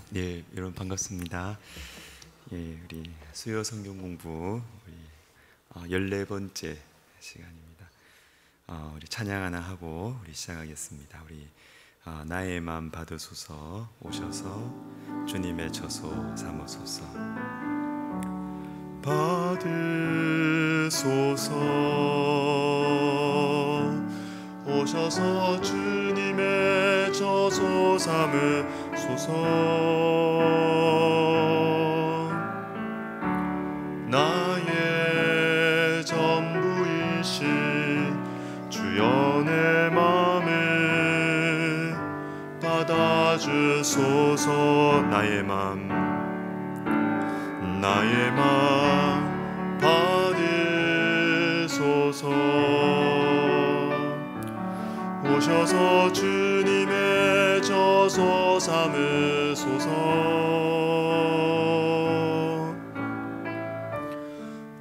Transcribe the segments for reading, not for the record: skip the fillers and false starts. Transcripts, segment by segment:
네, 여러분 반갑습니다. 예, 우리 수요 성경 공부 우리 14번째 시간입니다. 우리 찬양 하나 하고 우리 시작하겠습니다. 우리 나의 맘 받으소서 오셔서 주님의 처소 삼으소서. 받으소서 오셔서 주님의 처소 삼으소서. 나의 전부이신 주여 내 맘을 받아주소서. 나의 맘 받으소서. 오셔서 주님의 처소 삼으소서.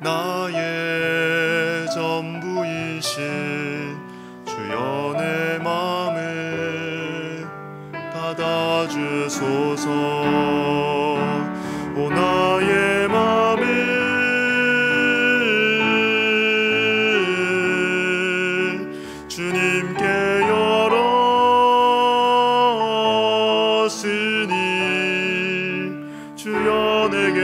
나의 전부이신 주여 내 맘을 받아주소서. 오 나의 맘을 주님께 열었으니 주여 내게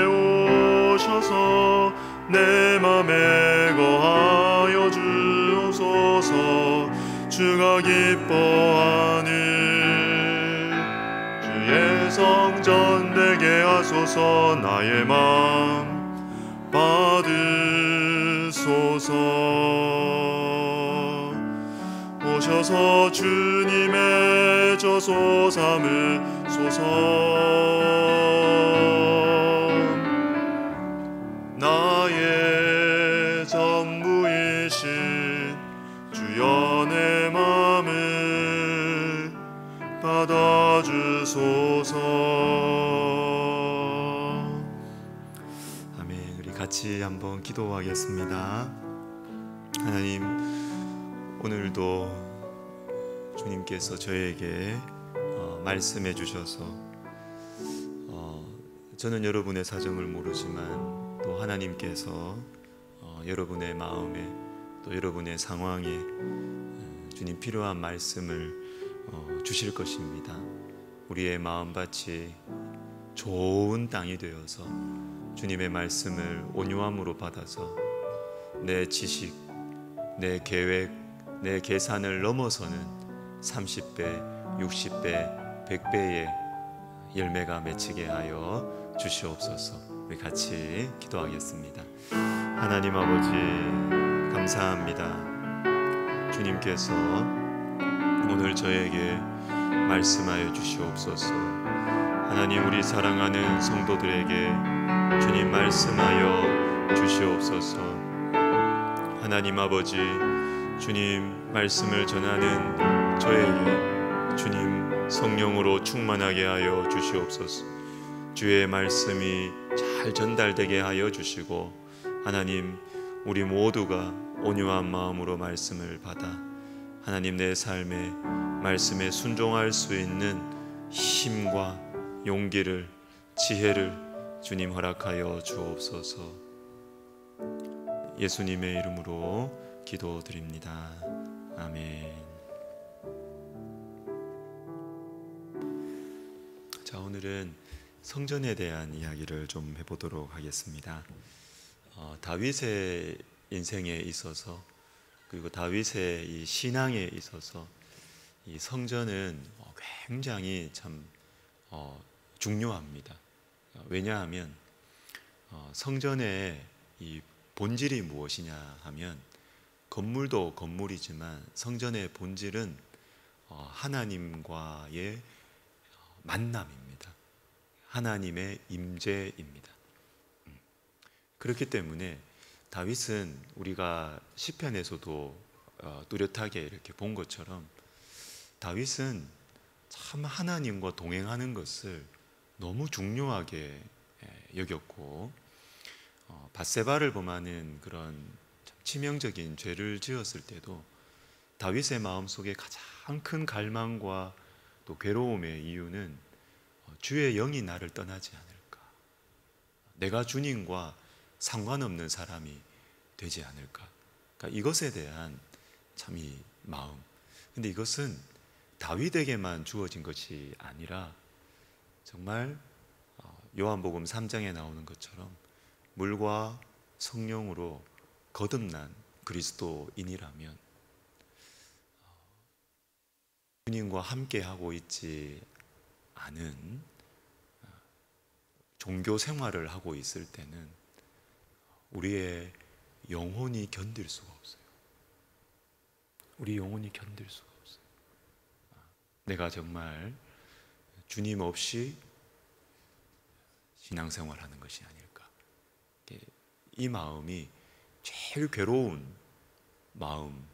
오셔서 내 맘에 거하여 주옵소서. 주가 기뻐하는 주의 성전 되게 하소서. 나의 맘 받으소서. 오셔서 주님의 처소 삼으소서. 나의 전부이신 주여 내 맘을 받아주소서. 아멘. 우리 같이 한번 기도하겠습니다. 하나님, 오늘도 주님께서 저에게 말씀해 주셔서 저는 여러분의 사정을 모르지만 또 하나님께서 여러분의 마음에 또 여러분의 상황에 주님 필요한 말씀을 주실 것입니다. 우리의 마음밭이 좋은 땅이 되어서 주님의 말씀을 온유함으로 받아서 내 지식, 내 계획, 내 계산을 넘어서는 30배, 60배, 100배의 열매가 맺히게 하여 주시옵소서. 우리 같이 기도하겠습니다. 하나님 아버지, 감사합니다. 주님께서 오늘 저에게 말씀하여 주시옵소서. 하나님, 우리 사랑하는 성도들에게 주님 말씀하여 주시옵소서. 하나님 아버지, 주님 말씀을 전하는 저에게 주님 성령으로 충만하게 하여 주시옵소서. 주의 말씀이 잘 전달되게 하여 주시고 하나님, 우리 모두가 온유한 마음으로 말씀을 받아 하나님 내 삶에 말씀에 순종할 수 있는 힘과 용기를, 지혜를 주님 허락하여 주옵소서. 예수님의 이름으로 기도드립니다. 아멘. 자, 오늘은 성전에 대한 이야기를 좀 해보도록 하겠습니다. 다윗의 인생에 있어서, 그리고 다윗의 이 신앙에 있어서 이 성전은 굉장히 참 중요합니다. 왜냐하면 성전의 이 본질이 무엇이냐 하면, 건물도 건물이지만 성전의 본질은 하나님과의 만남입니다. 하나님의 임재입니다. 그렇기 때문에 다윗은 우리가 시편에서도 뚜렷하게 이렇게 본 것처럼 다윗은 참 하나님과 동행하는 것을 너무 중요하게 여겼고, 밧세바를 범하는 그런 치명적인 죄를 지었을 때도 다윗의 마음속에 가장 큰 갈망과 또 괴로움의 이유는 주의 영이 나를 떠나지 않을까? 내가 주님과 상관없는 사람이 되지 않을까? 그러니까 이것에 대한 참 이 마음. 근데 이것은 다윗에게만 주어진 것이 아니라 정말 요한복음 3장에 나오는 것처럼 물과 성령으로 거듭난 그리스도인이라면 주님과 함께하고 있지 않은 종교 생활을 하고 있을 때는 우리의 영혼이 견딜 수가 없어요. 우리 영혼이 견딜 수가 없어요. 내가 정말 주님 없이 신앙생활하는 것이 아닐까. 이 마음이 제일 괴로운 마음입니다.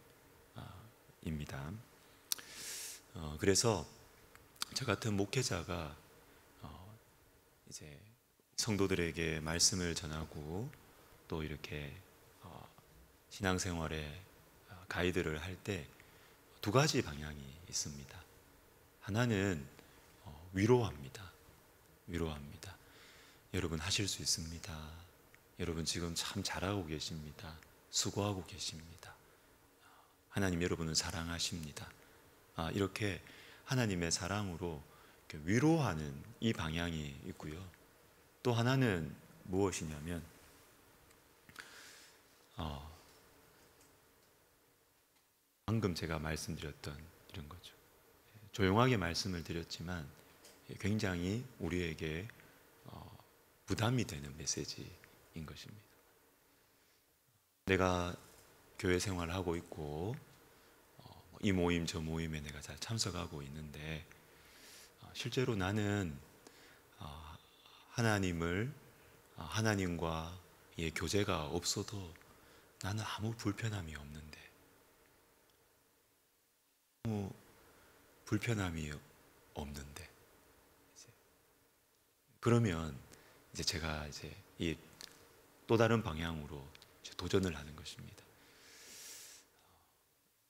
그래서 저 같은 목회자가 이제 성도들에게 말씀을 전하고 또 이렇게 신앙생활에 가이드를 할 때 두 가지 방향이 있습니다. 하나는 위로합니다. 위로합니다. 여러분 하실 수 있습니다. 여러분 지금 참 잘하고 계십니다. 수고하고 계십니다. 하나님 여러분을 사랑하십니다. 이렇게 하나님의 사랑으로 위로하는 이 방향이 있고요. 또 하나는 무엇이냐면 방금 제가 말씀드렸던 이런 거죠. 조용하게 말씀을 드렸지만 굉장히 우리에게 부담이 되는 메시지인 것입니다. 내가 교회 생활을 하고 있고 이 모임 저 모임에 내가 잘 참석하고 있는데 실제로 나는 하나님과의 교제가 없어도 나는 아무 불편함이 없는데 아무 불편함이 없는데 그러면 이제 제가 이제 이 또 다른 방향으로 도전을 하는 것입니다.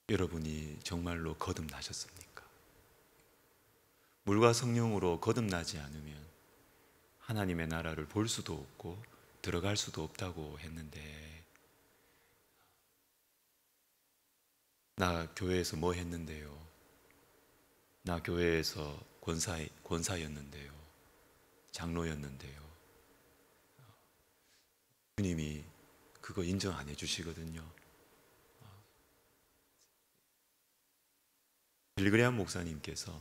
여러분이 정말로 거듭나셨습니까? 물과 성령으로 거듭나지 않으면 하나님의 나라를 볼 수도 없고 들어갈 수도 없다고 했는데 나 교회에서 뭐 했는데요? 나 교회에서 권사였는데요. 장로였는데요. 주님이 그거 인정 안 해주시거든요. 빌리 그레이엄 목사님께서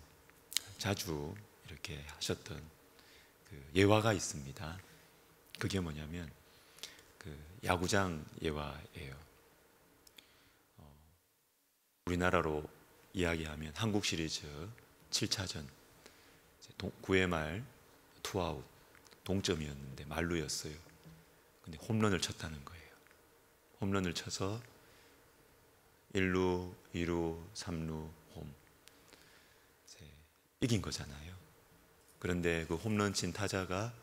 자주 이렇게 하셨던 그 예화가 있습니다. 그게 뭐냐면 그 야구장 예화예요. 우리나라로 이야기하면 한국 시리즈 7차전 9회 말 투아웃 동점이었는데 만루였어요. 근데 홈런을 쳤다는 거예요. 홈런을 쳐서 1루, 2루, 3루, 홈 이긴 거잖아요. 그런데 그 홈런 친 타자가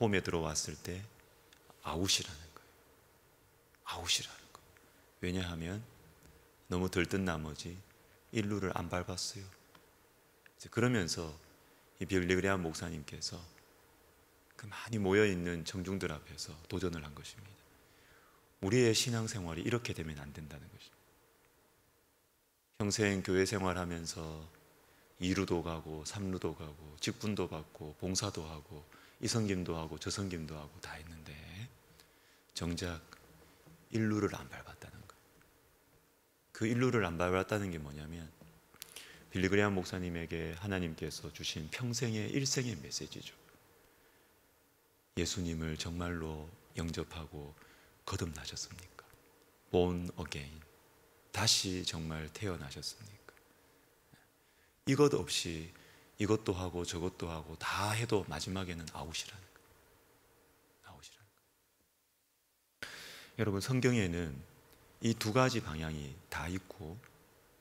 홈에 들어왔을 때 아웃이라는 거예요. 아웃이라는 거예요. 왜냐하면 너무 들뜬 나머지 1루를 안 밟았어요. 그러면서 이 빌리 그레이엄 목사님께서 그 많이 모여있는 청중들 앞에서 도전을 한 것입니다. 우리의 신앙생활이 이렇게 되면 안 된다는 것입니다. 평생 교회 생활하면서 2루도 가고 3루도 가고 직분도 받고 봉사도 하고 이 섬김도 하고 저 섬김도 하고 다 했는데 정작 1루를 안 밟았다는 거예요. 그 1루를 안 밟았다는 게 뭐냐면 빌리 그레이엄 목사님에게 하나님께서 주신 평생의 일생의 메시지죠. 예수님을 정말로 영접하고 거듭나셨습니까? Born again. 다시 정말 태어나셨습니까? 이것 없이 이것도 하고 저것도 하고 다 해도 마지막에는 아웃이라는 거예요. 아웃이라는 거예요. 여러분 성경에는 이 두 가지 방향이 다 있고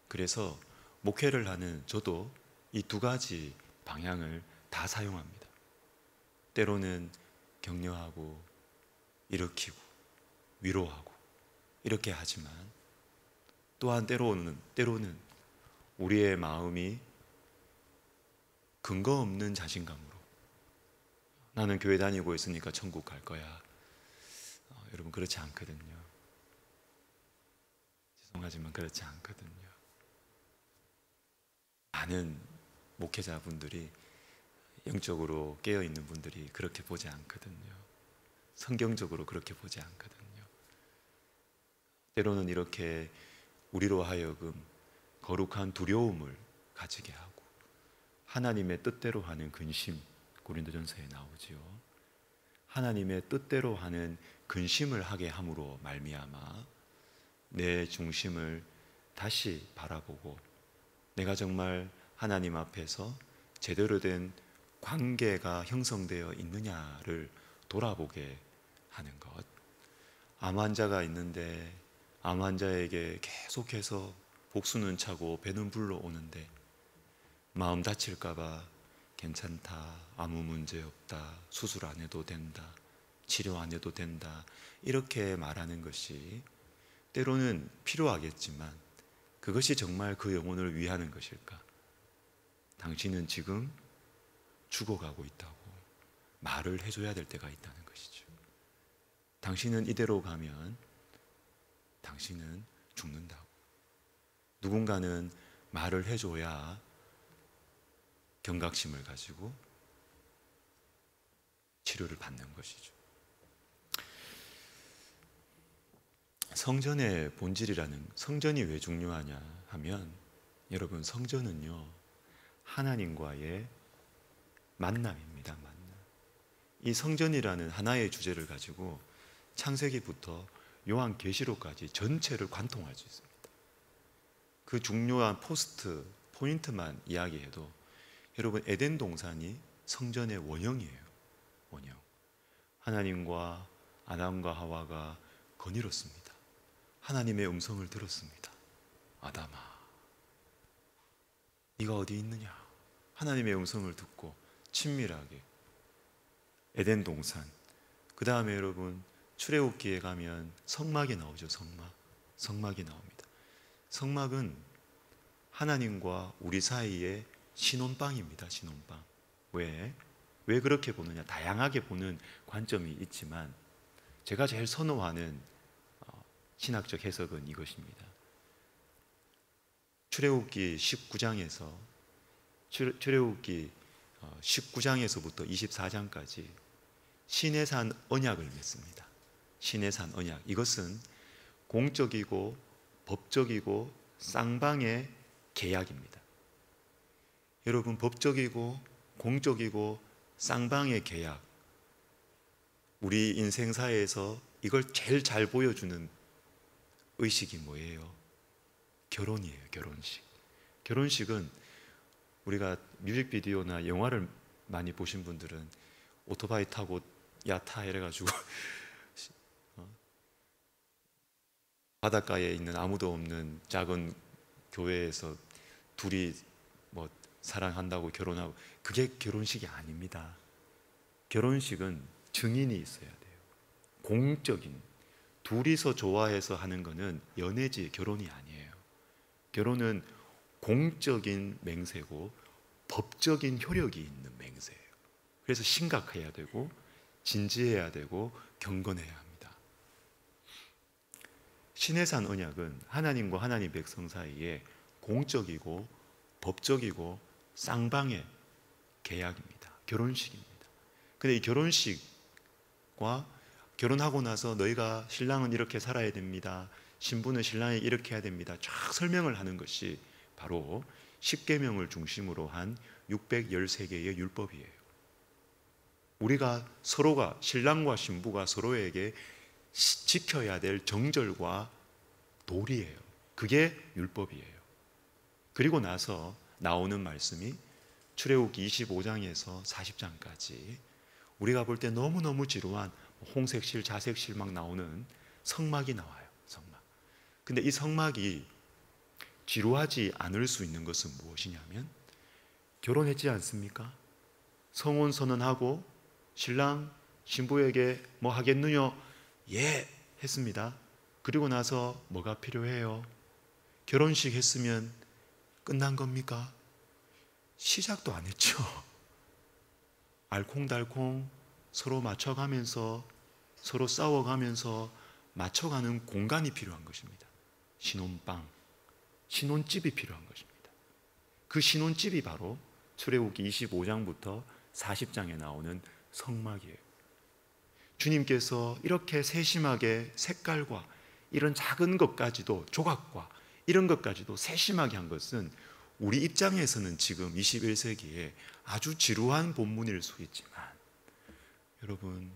그래서 목회를 하는 저도 이 두 가지 방향을 다 사용합니다. 때로는 격려하고 일으키고 위로하고 이렇게 하지만 또한 때로는 우리의 마음이 근거 없는 자신감으로 나는 교회 다니고 있으니까 천국 갈 거야. 여러분, 그렇지 않거든요. 죄송하지만 그렇지 않거든요. 많은 목회자분들이, 영적으로 깨어있는 분들이 그렇게 보지 않거든요. 성경적으로 그렇게 보지 않거든요. 때로는 이렇게 우리로 하여금 거룩한 두려움을 가지게 하고 하나님의 뜻대로 하는 근심, 고린도전서에 나오지요. 하나님의 뜻대로 하는 근심을 하게 함으로 말미암아 내 중심을 다시 바라보고 내가 정말 하나님 앞에서 제대로 된 관계가 형성되어 있느냐를 돌아보게 하는 것. 암 환자가 있는데 암 환자에게 계속해서 복수는 차고 배는 불러오는데 마음 다칠까봐 괜찮다, 아무 문제 없다, 수술 안 해도 된다, 치료 안 해도 된다, 이렇게 말하는 것이 때로는 필요하겠지만 그것이 정말 그 영혼을 위하는 것일까? 당신은 지금 죽어가고 있다고 말을 해줘야 될 때가 있다는 것이죠. 당신은 이대로 가면 당신은 죽는다고. 누군가는 말을 해줘야 경각심을 가지고 치료를 받는 것이죠. 성전의 본질이라는, 성전이 왜 중요하냐 하면, 여러분, 성전은요 하나님과의 만남입니다. 만남. 이 성전이라는 하나의 주제를 가지고 창세기부터 요한계시록까지 전체를 관통할 수 있습니다. 그 중요한 포인트만 이야기해도 여러분, 에덴 동산이 성전의 원형이에요. 원형. 하나님과 아담과 하와가 거닐었습니다. 하나님의 음성을 들었습니다. 아담아, 네가 어디 있느냐? 하나님의 음성을 듣고 친밀하게 에덴 동산. 그 다음에 여러분, 출애굽기에 가면 성막이 나오죠. 성막이 나옵니다. 성막은 하나님과 우리 사이의 신혼방입니다. 신혼방. 왜 그렇게 보느냐? 다양하게 보는 관점이 있지만 제가 제일 선호하는 신학적 해석은 이것입니다. 출애굽기 19장에서 출애굽기 19장에서부터 24장까지 시내산 언약을 맺습니다. 시내산 언약. 이것은 공적이고 법적이고 쌍방의 계약입니다. 여러분, 법적이고 공적이고 쌍방의 계약, 우리 인생사에서 이걸 제일 잘 보여주는 의식이 뭐예요? 결혼이에요. 결혼식. 결혼식은 우리가 뮤직비디오나 영화를 많이 보신 분들은 오토바이 타고 야타 이래가지고 바닷가에 있는 아무도 없는 작은 교회에서 둘이 뭐 사랑한다고 결혼하고, 그게 결혼식이 아닙니다. 결혼식은 증인이 있어야 돼요. 공적인, 둘이서 좋아해서 하는 거는 연애지 결혼이 아니에요. 결혼은 공적인 맹세고 법적인 효력이 있는 맹세예요. 그래서 심각해야 되고 진지해야 되고 경건해야 합니다. 시내산 언약은 하나님과 하나님 백성 사이에 공적이고 법적이고 쌍방의 계약입니다. 결혼식입니다. 근데 이 결혼식과 결혼하고 나서 너희가 신랑은 이렇게 살아야 됩니다, 신부는 신랑에게 이렇게 해야 됩니다, 쫙 설명을 하는 것이 바로 십계명을 중심으로 한 613개의 율법이에요. 우리가 서로가, 신랑과 신부가 서로에게 지켜야 될 정절과 도리예요. 그게 율법이에요. 그리고 나서 나오는 말씀이 출애굽기 25장에서 40장까지 우리가 볼 때 너무너무 지루한 홍색실, 자색실 막 나오는 성막이 나와요. 성막. 근데 이 성막이 지루하지 않을 수 있는 것은 무엇이냐면, 결혼했지 않습니까? 성혼 선언하고 신랑 신부에게 뭐 하겠느냐? 예, 했습니다. 그리고 나서 뭐가 필요해요? 결혼식 했으면 끝난 겁니까? 시작도 안 했죠. 알콩달콩 서로 맞춰가면서, 서로 싸워가면서 맞춰가는 공간이 필요한 것입니다. 신혼방, 신혼집이 필요한 것입니다. 그 신혼집이 바로 출애굽기 25장부터 40장에 나오는 성막이에요. 주님께서 이렇게 세심하게 색깔과 이런 작은 것까지도, 조각과 이런 것까지도 세심하게 한 것은 우리 입장에서는 지금 21세기에 아주 지루한 본문일 수 있지만, 여러분,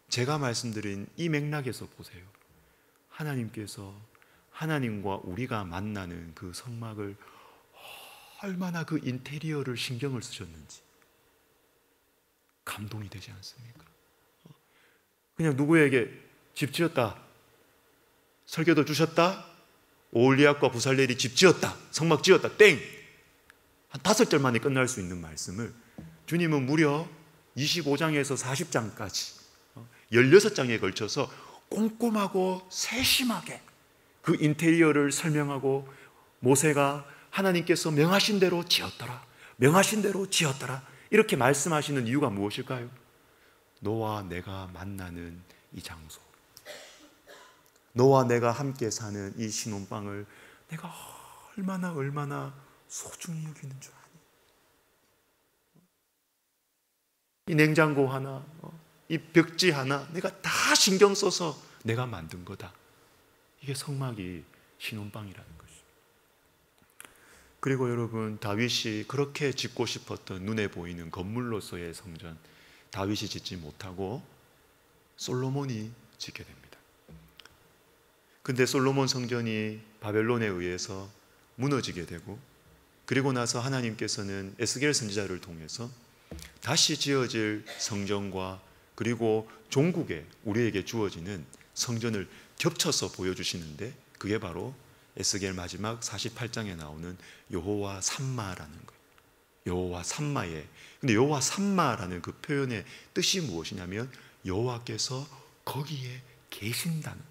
제가 말씀드린 이 맥락에서 보세요. 하나님께서, 하나님과 우리가 만나는 그 성막을 얼마나 그 인테리어를 신경을 쓰셨는지 감동이 되지 않습니까? 그냥 누구에게 집 지었다, 설교도 주셨다, 오홀리압과 부살렐이 집 지었다, 성막 지었다, 땡! 한 5절 만에 끝날 수 있는 말씀을 주님은 무려 25장에서 40장까지 16장에 걸쳐서 꼼꼼하고 세심하게 그 인테리어를 설명하고, 모세가 하나님께서 명하신 대로 지었더라, 명하신 대로 지었더라 이렇게 말씀하시는 이유가 무엇일까요? 너와 내가 만나는 이 장소, 너와 내가 함께 사는 이 신혼방을 내가 얼마나 소중히 여기는 줄 아니? 이 냉장고 하나, 이 벽지 하나 내가 다 신경 써서 내가 만든 거다. 이게 성막이 신혼방이라는 것이죠. 그리고 여러분, 다윗이 그렇게 짓고 싶었던 눈에 보이는 건물로서의 성전, 다윗이 짓지 못하고 솔로몬이 짓게 됩니다. 근데 솔로몬 성전이 바벨론에 의해서 무너지게 되고, 그리고 나서 하나님께서는 에스겔 선지자를 통해서 다시 지어질 성전과 그리고 종국에 우리에게 주어지는 성전을 겹쳐서 보여주시는데, 그게 바로 에스겔 마지막 48장에 나오는 여호와 삼마라는 거예요. 여호와 삼마에, 근데 여호와 삼마라는 그 표현의 뜻이 무엇이냐면 여호와께서 거기에 계신다는 거예요.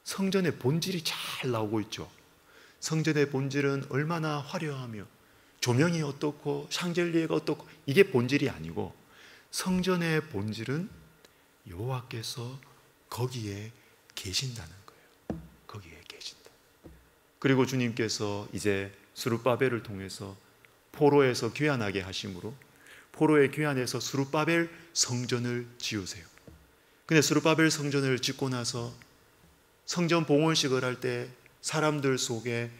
성전의 본질이 잘 나오고 있죠. 성전의 본질은 얼마나 화려하며 조명이 어떻고 샹젤리에가 어떻고, 이게 본질이 아니고 성전의 본질은 여호와께서 거기에 계신다는 거예요. 거기에 계신다. 그리고 주님께서 이제 스룹바벨을 통해서 포로에서 귀환하게 하심으로 포로의 귀환에서 스룹바벨 성전을 지으세요. 근데 스룹바벨 성전을 짓고 나서 성전 봉헌식을 할 때 사람들 속에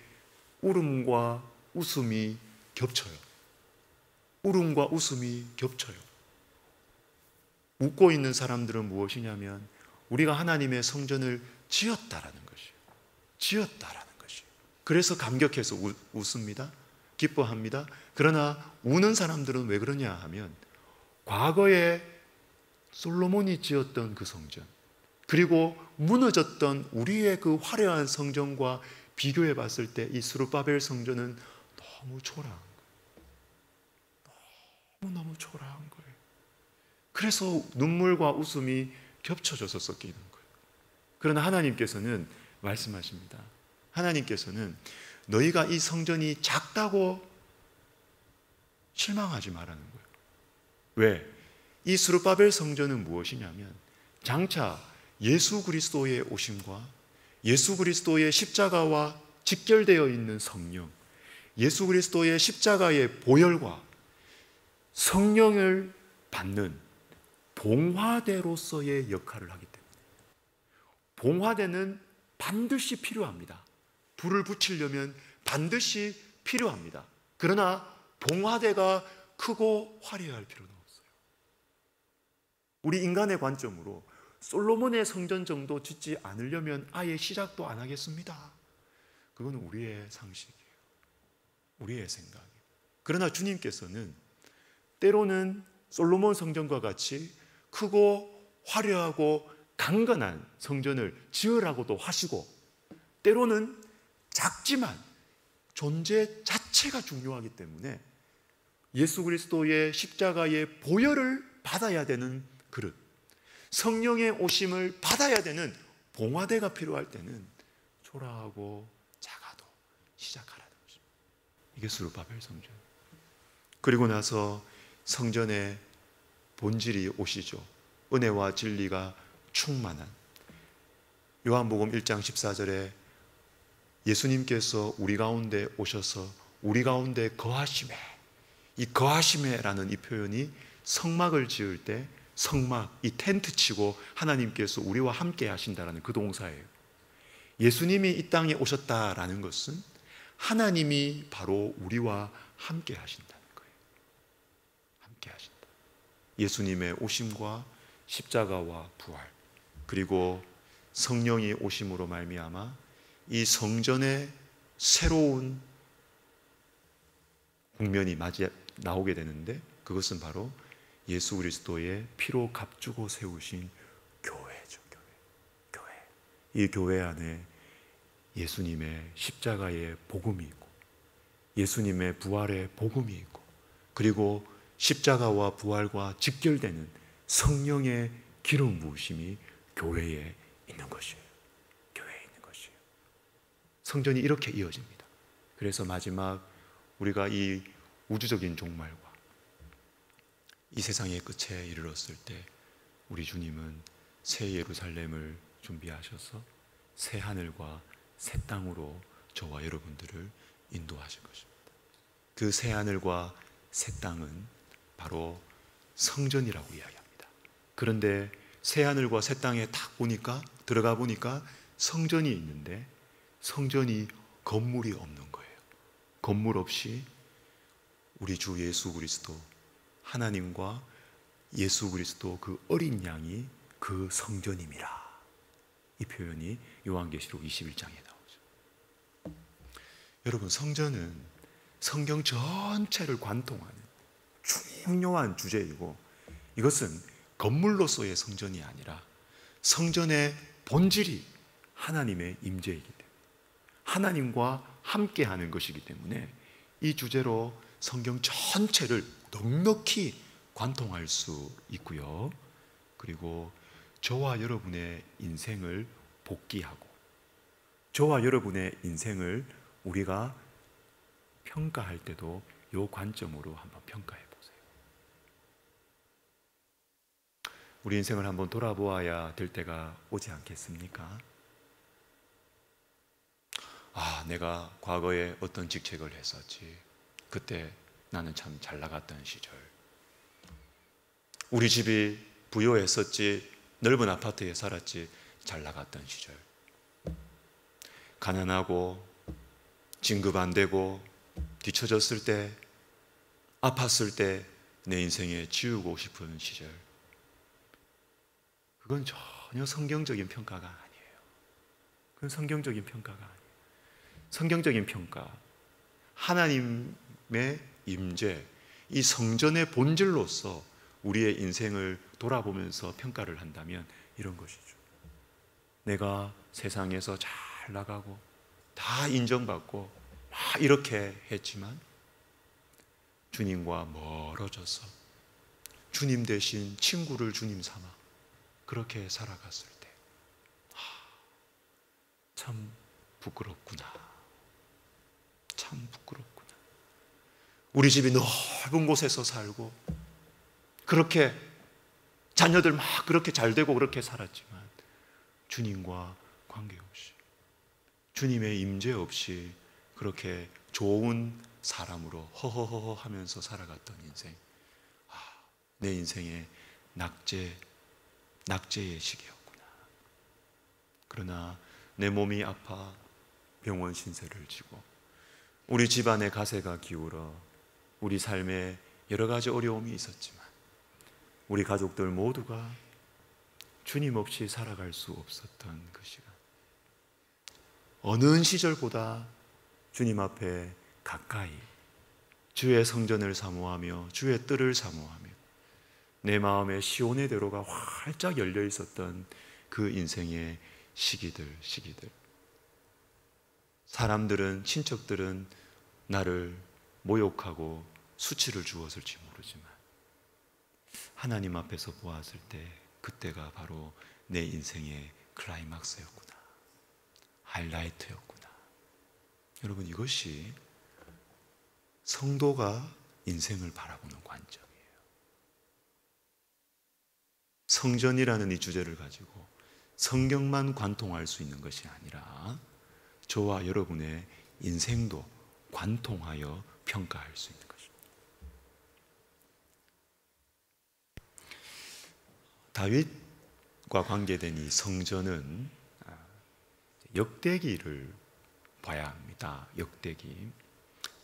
울음과 웃음이 겹쳐요. 울음과 웃음이 겹쳐요. 웃고 있는 사람들은 무엇이냐면 우리가 하나님의 성전을 지었다라는 것이에요. 지었다라는 것이에요. 그래서 감격해서 웃습니다. 기뻐합니다. 그러나 우는 사람들은 왜 그러냐 하면 과거에 솔로몬이 지었던 그 성전, 그리고 무너졌던 우리의 그 화려한 성전과 비교해 봤을 때 이 스룹바벨 성전은 너무 초라한 거예요. 너무 초라한 거예요. 그래서 눈물과 웃음이 겹쳐져서 섞이는 거예요. 그러나 하나님께서는 말씀하십니다. 하나님께서는 너희가 이 성전이 작다고 실망하지 말라는 거예요. 왜? 이 스룹바벨 성전은 무엇이냐면 장차 예수 그리스도의 오심과 예수 그리스도의 십자가와 직결되어 있는 성령, 예수 그리스도의 십자가의 보혈과 성령을 받는 봉화대로서의 역할을 하기 때문에, 봉화대는 반드시 필요합니다. 불을 붙이려면 반드시 필요합니다. 그러나 봉화대가 크고 화려할 필요는 없어요. 우리 인간의 관점으로 솔로몬의 성전 정도 짓지 않으려면 아예 시작도 안 하겠습니다. 그건 우리의 상식이에요. 우리의 생각이에요. 그러나 주님께서는 때로는 솔로몬 성전과 같이 크고 화려하고 강건한 성전을 지으라고도 하시고, 때로는 작지만 존재 자체가 중요하기 때문에 예수 그리스도의 십자가의 보혈을 받아야 되는 그릇, 성령의 오심을 받아야 되는 봉화대가 필요할 때는 초라하고 작아도 시작하라는 것입니다. 이게 스룹바벨 성전. 그리고 나서 성전의 본질이 오시죠. 은혜와 진리가 충만한. 요한복음 1장 14절에 예수님께서 우리 가운데 오셔서 우리 가운데 거하심에, 이 거하심에라는 이 표현이 성막을 지을 때 성막, 이 텐트 치고 하나님께서 우리와 함께 하신다라는 그 동사예요. 예수님이 이 땅에 오셨다라는 것은 하나님이 바로 우리와 함께 하신다는 거예요. 함께 하신다. 예수님의 오심과 십자가와 부활, 그리고 성령이 오심으로 말미암아 이 성전의 새로운 국면이 나오게 되는데, 그것은 바로 예수 그리스도의 피로 값주고 세우신 교회죠. 교회. 이 교회 안에 예수님의 십자가의 복음이 있고, 예수님의 부활의 복음이 있고, 그리고 십자가와 부활과 직결되는 성령의 기름 부으심이 교회에 있는 것이에요. 교회에 있는 것이에요. 성전이 이렇게 이어집니다. 그래서 마지막 우리가 이 우주적인 종말과 이 세상의 끝에 이르렀을 때 우리 주님은 새 예루살렘을 준비하셔서 새 하늘과 새 땅으로 저와 여러분들을 인도하실 것입니다. 그 새 하늘과 새 땅은 바로 성전이라고 이야기합니다. 그런데 새 하늘과 새 땅에 딱 들어가 보니까 성전이 있는데, 성전이 건물이 없는 거예요. 건물 없이 우리 주 예수 그리스도, 하나님과 예수 그리스도 그 어린 양이 그 성전임이라. 이 표현이 요한계시록 21장에 나오죠. 여러분, 성전은 성경 전체를 관통하는 중요한 주제이고, 이것은 건물로서의 성전이 아니라 성전의 본질이 하나님의 임재이기 때문에, 하나님과 함께하는 것이기 때문에 이 주제로 성경 전체를 넉넉히 관통할 수 있고요. 그리고 저와 여러분의 인생을 복기하고, 저와 여러분의 인생을 우리가 평가할 때도 이 관점으로 한번 평가해 보세요. 우리 인생을 한번 돌아보아야 될 때가 오지 않겠습니까? 내가 과거에 어떤 직책을 했었지. 그때 나는 참 잘 나갔던 시절. 우리 집이 부유했었지. 넓은 아파트에 살았지. 잘 나갔던 시절. 가난하고 진급 안 되고 뒤처졌을 때, 아팠을 때 내 인생에 지우고 싶은 시절. 그건 전혀 성경적인 평가가 아니에요. 그건 성경적인 평가가 아니에요. 성경적인 평가, 하나님의 임재, 이 성전의 본질로서 우리의 인생을 돌아보면서 평가를 한다면 이런 것이죠. 내가 세상에서 잘 나가고 다 인정받고 막 이렇게 했지만 주님과 멀어져서 주님 대신 친구를 주님 삼아 그렇게 살아갔을 때 참 부끄럽구나. 참 부끄럽구나. 우리 집이 넓은 곳에서 살고 그렇게 자녀들 막 그렇게 잘 되고 그렇게 살았지만 주님과 관계없이, 주님의 임재 없이 그렇게 좋은 사람으로 허허허허 하면서 살아갔던 인생. 내 인생의 낙제의 시기였구나. 그러나 내 몸이 아파 병원 신세를 지고 우리 집안의 가세가 기울어 우리 삶에 여러 가지 어려움이 있었지만 우리 가족들 모두가 주님 없이 살아갈 수 없었던 그 시간, 어느 시절보다 주님 앞에 가까이 주의 성전을 사모하며 주의 뜰을 사모하며 내 마음에 시온의 대로가 활짝 열려 있었던 그 인생의 시기들. 사람들은, 친척들은 나를 모욕하고 수치를 주었을지 모르지만 하나님 앞에서 보았을 때 그때가 바로 내 인생의 클라이막스였구나, 하이라이트였구나. 여러분, 이것이 성도가 인생을 바라보는 관점이에요. 성전이라는 이 주제를 가지고 성경만 관통할 수 있는 것이 아니라 저와 여러분의 인생도 관통하여 평가할 수 있는 것입니다. 다윗과 관계된 이 성전은 역대기를 봐야 합니다. 역대기.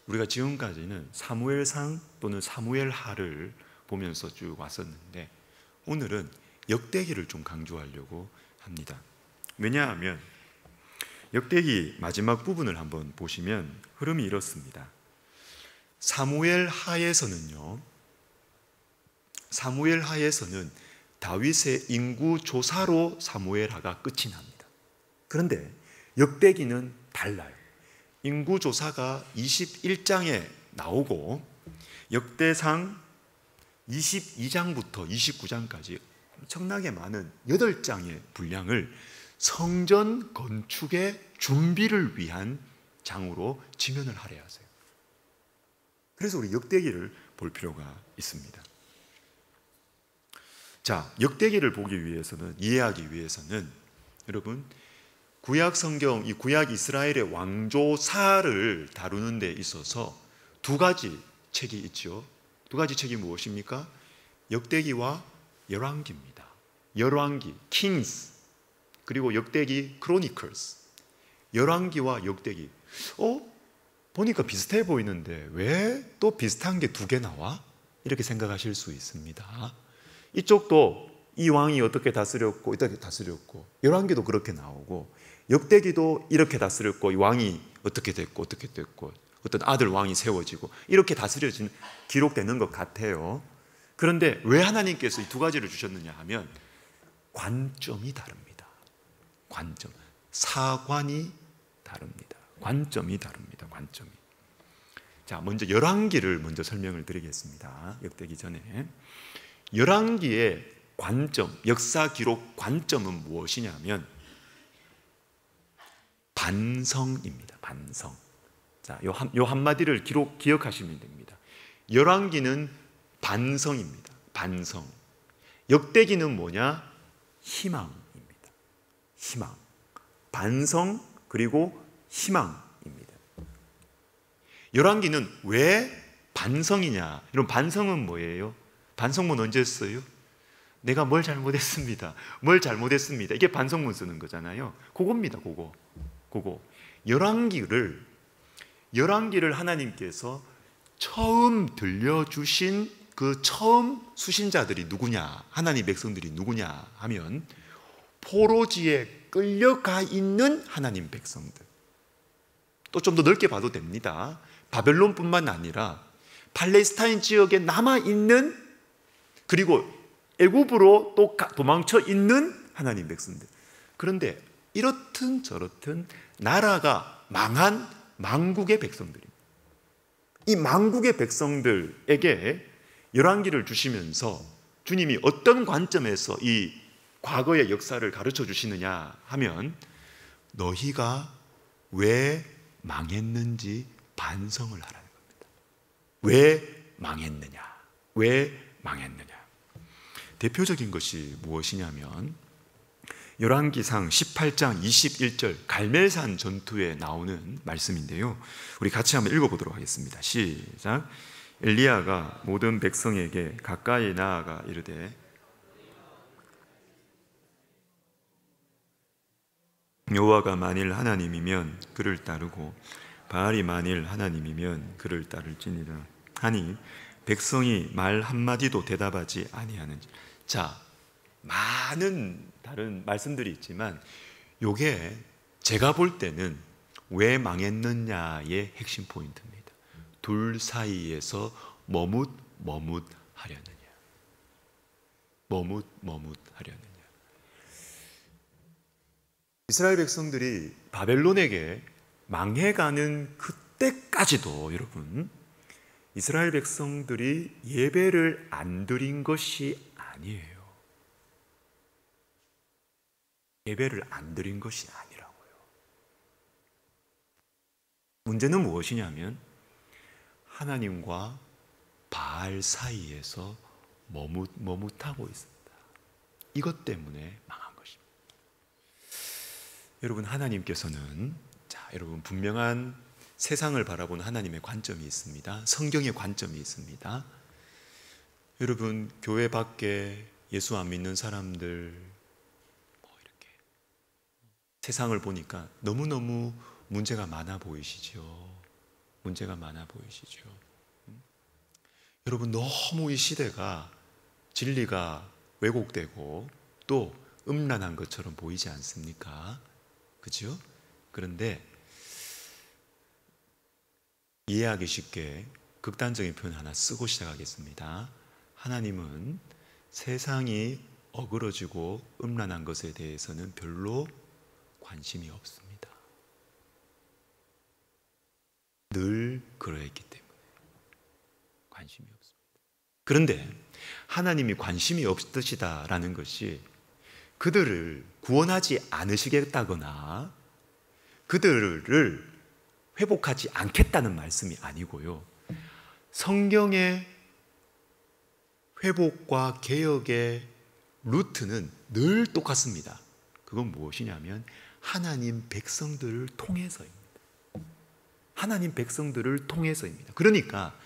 우리가 지금까지는 사무엘상 또는 사무엘하를 보면서 쭉 왔었는데 오늘은 역대기를 좀 강조하려고 합니다. 왜냐하면 역대기 마지막 부분을 한번 보시면 흐름이 이렇습니다. 사무엘하에서는 다윗의 인구 조사로 사무엘하가 끝이 납니다. 그런데 역대기는 달라요. 인구 조사가 21장에 나오고 역대상 22장부터 29장까지 엄청나게 많은 8장의 분량을 성전 건축의 준비를 위한 장으로 지면을 할애하세요. 그래서 우리 역대기를 볼 필요가 있습니다. 자, 역대기를 보기 위해서는, 이해하기 위해서는 여러분 구약 성경, 이 구약 이스라엘의 왕조사를 다루는 데 있어서 두 가지 책이 있죠. 두 가지 책이 무엇입니까? 역대기와 열왕기입니다. 열왕기, Kings, 그리고 역대기, Chronicles. 열왕기와 역대기. 보니까 비슷해 보이는데 왜 또 비슷한 게 두 개 나와? 이렇게 생각하실 수 있습니다. 이쪽도 이 왕이 어떻게 다스렸고 이렇게 다스렸고, 열왕기도 그렇게 나오고 역대기도 이렇게 다스렸고 이 왕이 어떻게 됐고 어떤 아들 왕이 세워지고 이렇게 다스려진 기록되는 것 같아요. 그런데 왜 하나님께서 이 두 가지를 주셨느냐 하면 관점이 다릅니다. 관점, 사관이 다릅니다. 관점이 다릅니다. 관점이. 자, 먼저 열왕기를 먼저 설명을 드리겠습니다. 역대기 전에. 열왕기의 관점, 역사 기록 관점은 무엇이냐면 반성입니다. 반성. 자, 요 한마디를 기억하시면 됩니다. 열왕기는 반성입니다. 반성. 역대기는 뭐냐? 희망입니다. 희망. 반성 그리고 희망입니다. 열왕기는 왜 반성이냐? 이런 반성은 뭐예요? 반성문 언제 써요? 내가 뭘 잘못했습니다. 뭘 잘못했습니다. 이게 반성문 쓰는 거잖아요. 그겁니다. 그거. 열왕기를 하나님께서 처음 들려주신 그 처음 수신자들이 누구냐, 하나님 백성들이 누구냐 하면 포로지에 끌려가 있는 하나님 백성들. 또 좀 더 넓게 봐도 됩니다. 바벨론뿐만 아니라 팔레스타인 지역에 남아있는, 그리고 애굽으로 또 도망쳐 있는 하나님 백성들. 그런데 이렇든 저렇든 나라가 망한 망국의 백성들입니다. 이 망국의 백성들에게 열왕기를 주시면서 주님이 어떤 관점에서 이 과거의 역사를 가르쳐 주시느냐 하면 너희가 왜 망했는지 반성을 하라는 겁니다. 왜 망했느냐? 왜 망했느냐? 대표적인 것이 무엇이냐면 열왕기상 18장 21절 갈멜산 전투에 나오는 말씀인데요. 우리 같이 한번 읽어보도록 하겠습니다. 시작. 엘리야가 모든 백성에게 가까이 나아가 이르되 여호와가 만일 하나님이면 그를 따르고 바알이 만일 하나님이면 그를 따를지니라 하니 백성이 말 한마디도 대답하지 아니하는지. 자, 많은 다른 말씀들이 있지만 요게 제가 볼 때는 왜 망했느냐의 핵심 포인트입니다. 둘 사이에서 머뭇하려느냐. 머뭇하려느냐. 이스라엘 백성들이 바벨론에게 망해가는 그때까지도 여러분, 이스라엘 백성들이 예배를 안 드린 것이 아니에요. 예배를 안 드린 것이 아니라고요. 문제는 무엇이냐면 하나님과 바알 사이에서 머뭇하고 있습니다. 이것 때문에 망한 것입니다. 여러분, 하나님께서는 여러분 분명한 세상을 바라보는 하나님의 관점이 있습니다. 성경의 관점이 있습니다. 여러분, 교회 밖에 예수 안 믿는 사람들 이렇게 세상을 보니까 너무너무 문제가 많아 보이시죠? 문제가 많아 보이시죠? 여러분, 너무 이 시대가 진리가 왜곡되고 또 음란한 것처럼 보이지 않습니까? 그죠? 그런데 이해하기 쉽게 극단적인 표현 하나 쓰고 시작하겠습니다. 하나님은 세상이 어그러지고 음란한 것에 대해서는 별로 관심이 없습니다. 늘 그러했기 때문에 관심이 없습니다. 그런데 하나님이 관심이 없으시다라는 것이 그들을 구원하지 않으시겠다거나 그들을 회복하지 않겠다는 말씀이 아니고요, 성경의 회복과 개혁의 루트는 늘 똑같습니다. 그건 무엇이냐면 하나님 백성들을 통해서입니다. 하나님 백성들을 통해서입니다. 그러니까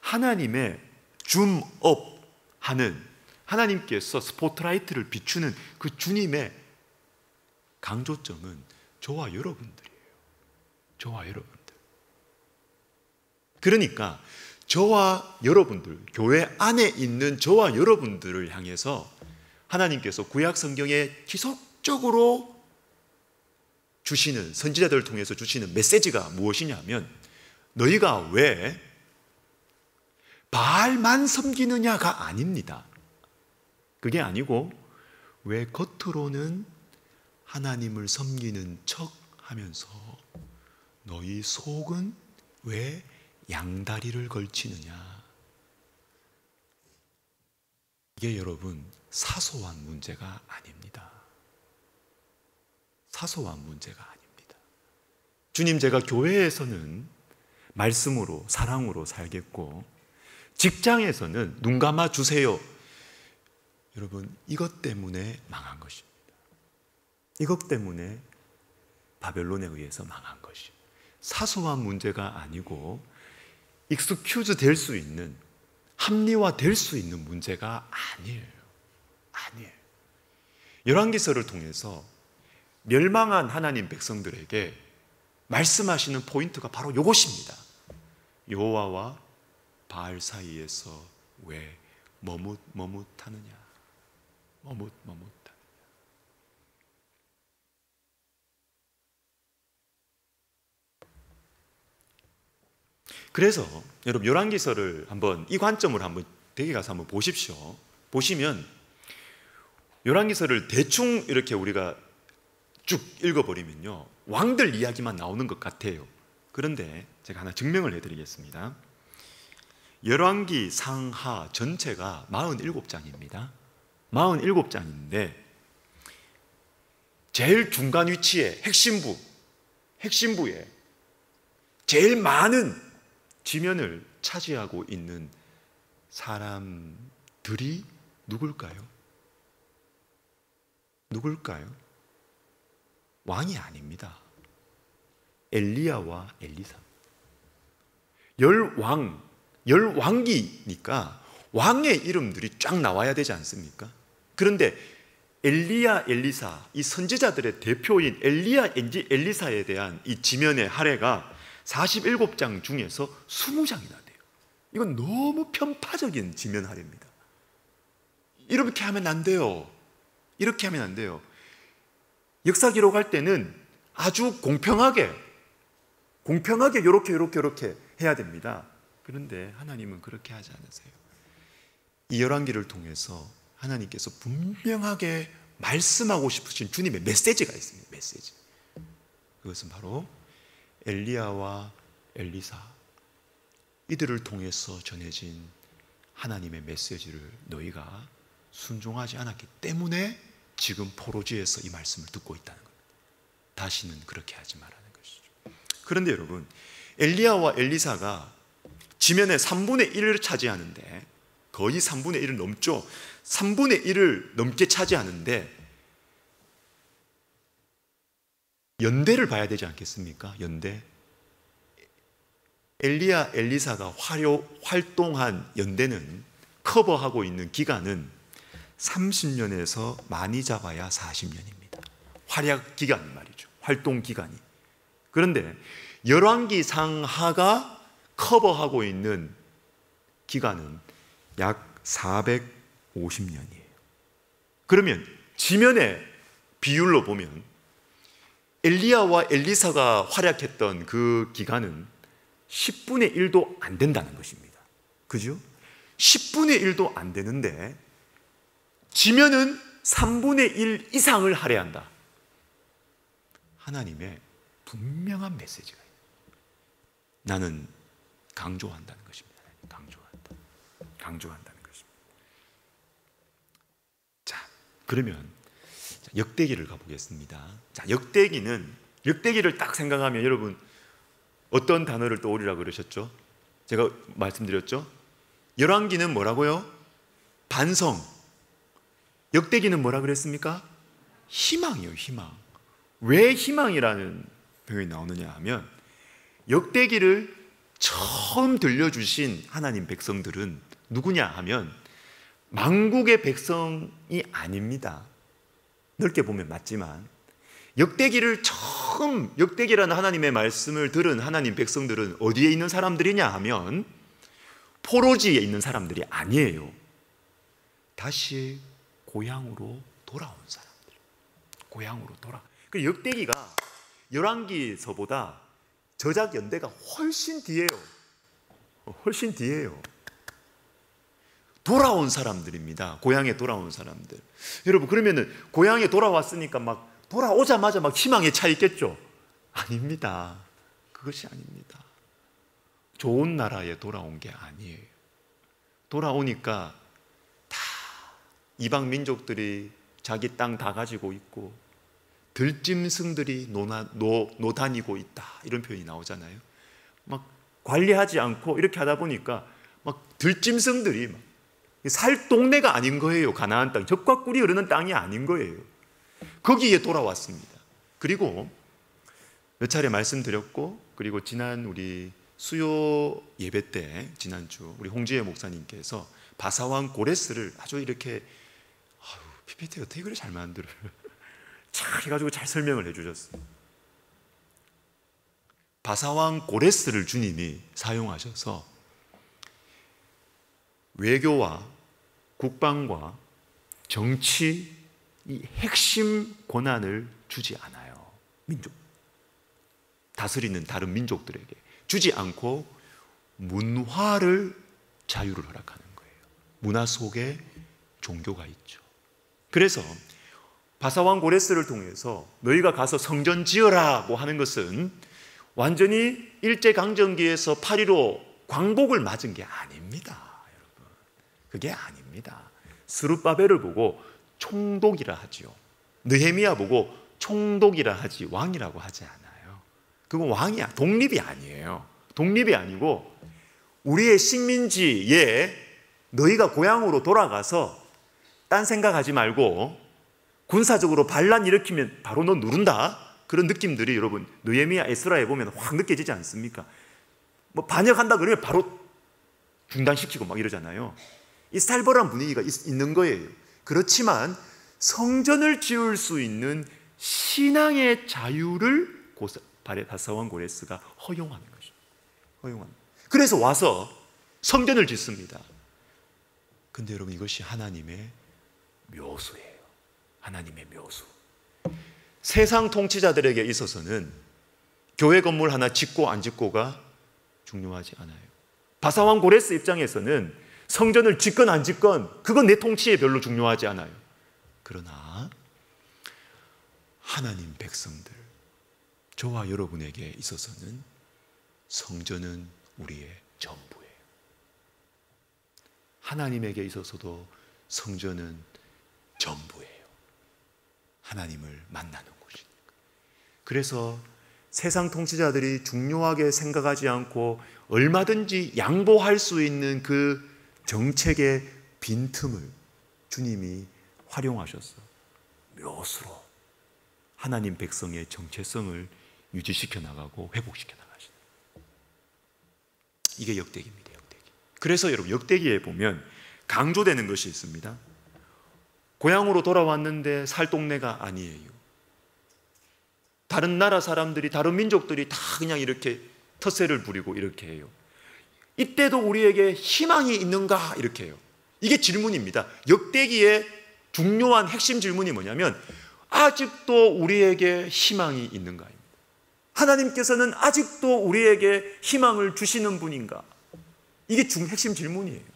하나님의 줌업 하는, 하나님께서 스포트라이트를 비추는 그 주님의 강조점은 저와 여러분들이에요. 저와 여러분들. 그러니까 저와 여러분들, 교회 안에 있는 저와 여러분들을 향해서 하나님께서 구약 성경에 지속적으로 주시는, 선지자들을 통해서 주시는 메시지가 무엇이냐면, 너희가 왜 바알만 섬기느냐가 아닙니다. 그게 아니고 왜 겉으로는 하나님을 섬기는 척 하면서 너희 속은 왜 양다리를 걸치느냐. 이게 여러분 사소한 문제가 아닙니다. 사소한 문제가 아닙니다. 주님, 제가 교회에서는 말씀으로 사랑으로 살겠고 직장에서는 눈 감아 주세요. 여러분, 이것 때문에 망한 것입니다. 이것 때문에 바벨론에 의해서 망한 것입니다. 사소한 문제가 아니고 익스큐즈 될 수 있는, 합리화 될 수 있는 문제가 아니에요. 아니에요. 열왕기서를 통해서 멸망한 하나님 백성들에게 말씀하시는 포인트가 바로 이것입니다. 여호와와 바알 사이에서 왜 머뭇하느냐. 머뭇하느냐. 그래서 여러분, 열왕기서를 한번 이 관점을 한번 댁에 가서 한번 보십시오. 보시면 열왕기서를 대충 이렇게 우리가 쭉 읽어버리면요, 왕들 이야기만 나오는 것 같아요. 그런데 제가 하나 증명을 해드리겠습니다. 열왕기 상하 전체가 47장입니다. 47장인데 제일 중간 위치에 핵심부에 제일 많은 지면을 차지하고 있는 사람들이 누굴까요? 누굴까요? 왕이 아닙니다. 엘리야와 엘리사. 열왕기니까 왕의 이름들이 쫙 나와야 되지 않습니까? 그런데 엘리야, 엘리사, 이 선지자들의 대표인 엘리야, 엘리사에 대한 이 지면의 할애가 47장 중에서 20장이나 돼요. 이건 너무 편파적인 지면 할애입니다. 이렇게 하면 안 돼요. 이렇게 하면 안 돼요. 역사 기록할 때는 아주 공평하게 이렇게 해야 됩니다. 그런데 하나님은 그렇게 하지 않으세요. 이 열왕기를 통해서 하나님께서 분명하게 말씀하고 싶으신 주님의 메시지가 있습니다. 메시지. 그것은 바로 엘리야와 엘리사, 이들을 통해서 전해진 하나님의 메시지를 너희가 순종하지 않았기 때문에 지금 포로지에서 이 말씀을 듣고 있다는 겁니다. 다시는 그렇게 하지 말라는 것이죠. 그런데 여러분, 엘리야와 엘리사가 지면의 3분의 1을 차지하는데, 거의 3분의 1을 넘죠. 3분의 1을 넘게 차지하는데 연대를 봐야 되지 않겠습니까? 연대. 엘리야, 엘리사가 활동한 연대는, 커버하고 있는 기간은 30년에서 많이 잡아야 40년입니다. 활약 기간 말이죠. 활동 기간이. 그런데 열왕기 상하가 커버하고 있는 기간은 약 450년이에요. 그러면 지면의 비율로 보면 엘리야와 엘리사가 활약했던 그 기간은 10분의 1도 안 된다는 것입니다. 그죠? 10분의 1도 안 되는데 지면은 3분의 1 이상을 할애한다. 하나님의 분명한 메시지가 있어요. 나는 강조한다는 것입니다. 강조한다는 것입니다. 자, 그러면 역대기를 가보겠습니다. 자, 역대기를 딱 생각하면 여러분 어떤 단어를 떠올리라고 그러셨죠? 제가 말씀드렸죠? 열왕기는 뭐라고요? 반성. 역대기는 뭐라 그랬습니까? 희망이에요, 희망. 왜 희망이라는 표현이 나오느냐 하면, 역대기를 처음 들려주신 하나님 백성들은 누구냐 하면 만국의 백성이 아닙니다. 넓게 보면 맞지만 역대기라는 하나님의 말씀을 들은 하나님 백성들은 어디에 있는 사람들이냐 하면 포로지에 있는 사람들이 아니에요. 다시 고향으로 돌아온 사람들. 고향으로 돌아. 그 역대기가 열왕기서보다 저작 연대가 훨씬 뒤에요. 훨씬 뒤에요. 돌아온 사람들입니다. 고향에 돌아온 사람들. 여러분, 그러면은 고향에 돌아왔으니까 막 돌아오자마자 막 희망에 차 있겠죠? 아닙니다. 그것이 아닙니다. 좋은 나라에 돌아온 게 아니에요. 돌아오니까 다 이방 민족들이 자기 땅 다 가지고 있고 들짐승들이 노다니고 있다, 이런 표현이 나오잖아요. 막 관리하지 않고 이렇게 하다 보니까 막 들짐승들이 막 살 동네가 아닌 거예요. 가나안 땅, 젖과 꿀이 흐르는 땅이 아닌 거예요. 거기에 돌아왔습니다. 그리고 몇 차례 말씀드렸고, 그리고 지난 우리 수요 예배 때, 지난주 우리 홍지혜 목사님께서 바사왕 고레스를 아주 이렇게 PPT 어떻게 그래 잘 만들어요. 잘 해가지고 잘 설명을 해주셨어요. 바사왕 고레스를 주님이 사용하셔서 외교와 국방과 정치 이 핵심 권한을 주지 않아요. 다스리는 다른 민족들에게 주지 않고 문화를 자유를 허락하는 거예요. 문화 속에 종교가 있죠. 그래서 바사왕 고레스를 통해서 너희가 가서 성전 지어라고 하는 것은 완전히 일제강점기에서 8.15 광복을 맞은 게 아닙니다. 여러분, 그게 아닙니다. 스룹바벨을 보고 총독이라 하지요. 느헤미야 보고 총독이라 하지 왕이라고 하지 않아요. 그건 왕이야. 독립이 아니에요. 독립이 아니고 우리의 식민지에 너희가 고향으로 돌아가서 딴 생각하지 말고 군사적으로 반란 일으키면 바로 너 누른다. 그런 느낌들이 여러분 느헤미야, 에스라에 보면 확 느껴지지 않습니까? 뭐 반역한다 그러면 바로 중단시키고 막 이러잖아요. 이 살벌한 분위기가 있는 거예요. 그렇지만 성전을 지을 수 있는 신앙의 자유를 바사왕 고레스가 허용하는 것입니다. 허용합니다. 그래서 와서 성전을 짓습니다. 근데 여러분, 이것이 하나님의 묘수예요. 하나님의 묘수. 세상 통치자들에게 있어서는 교회 건물 하나 짓고 안 짓고가 중요하지 않아요. 바사왕 고레스 입장에서는 성전을 짓건 안 짓건 그건 내 통치에 별로 중요하지 않아요. 그러나 하나님 백성들, 저와 여러분에게 있어서는 성전은 우리의 전부예요. 하나님에게 있어서도 성전은 전부예요. 하나님을 만나는 곳이니까. 그래서 세상 통치자들이 중요하게 생각하지 않고 얼마든지 양보할 수 있는 그 정책의 빈틈을 주님이 활용하셔서 묘수로 하나님 백성의 정체성을 유지시켜 나가고 회복시켜 나가시다. 이게 역대기입니다. 역대기. 그래서 여러분 역대기에 보면 강조되는 것이 있습니다. 고향으로 돌아왔는데 살 동네가 아니에요. 다른 나라 사람들이, 다른 민족들이 다 그냥 이렇게 텃세를 부리고 이렇게 해요. 이때도 우리에게 희망이 있는가? 이렇게 해요. 이게 질문입니다. 역대기의 중요한 핵심 질문이 뭐냐면 아직도 우리에게 희망이 있는가입니다. 하나님께서는 아직도 우리에게 희망을 주시는 분인가? 이게 핵심 질문이에요.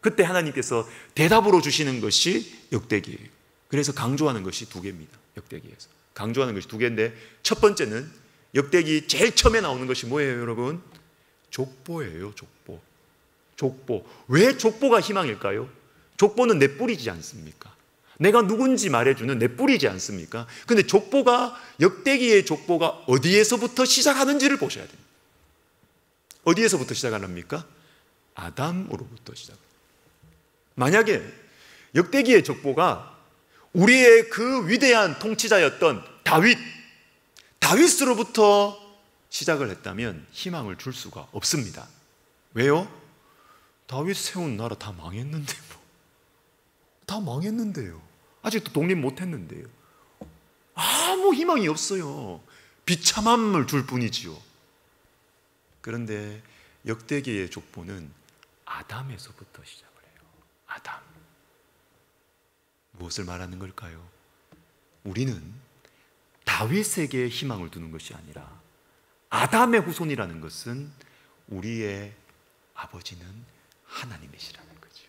그때 하나님께서 대답으로 주시는 것이 역대기예요. 그래서 강조하는 것이 두 개입니다. 역대기에서 강조하는 것이 두 개인데, 첫 번째는 역대기 제일 처음에 나오는 것이 뭐예요, 여러분? 족보예요. 족보. 족보. 왜 족보가 희망일까요? 족보는 내 뿌리지 않습니까? 내가 누군지 말해주는 내 뿌리지 않습니까? 근데 족보가, 역대기의 족보가 어디에서부터 시작하는지를 보셔야 됩니다. 어디에서부터 시작합니까? 아담으로부터 시작합니다. 만약에 역대기의 족보가 우리의 그 위대한 통치자였던 다윗으로부터 시작을 했다면 희망을 줄 수가 없습니다. 왜요? 다윗 세운 나라 다 망했는데 다 망했는데요. 아직도 독립 못했는데요. 아무 희망이 없어요. 비참함을 줄 뿐이지요. 그런데 역대기의 족보는 아담에서부터 시작을 해요. 아담. 무엇을 말하는 걸까요? 우리는 다윗에게 희망을 두는 것이 아니라 아담의 후손이라는 것은 우리의 아버지는 하나님이시라는 거죠.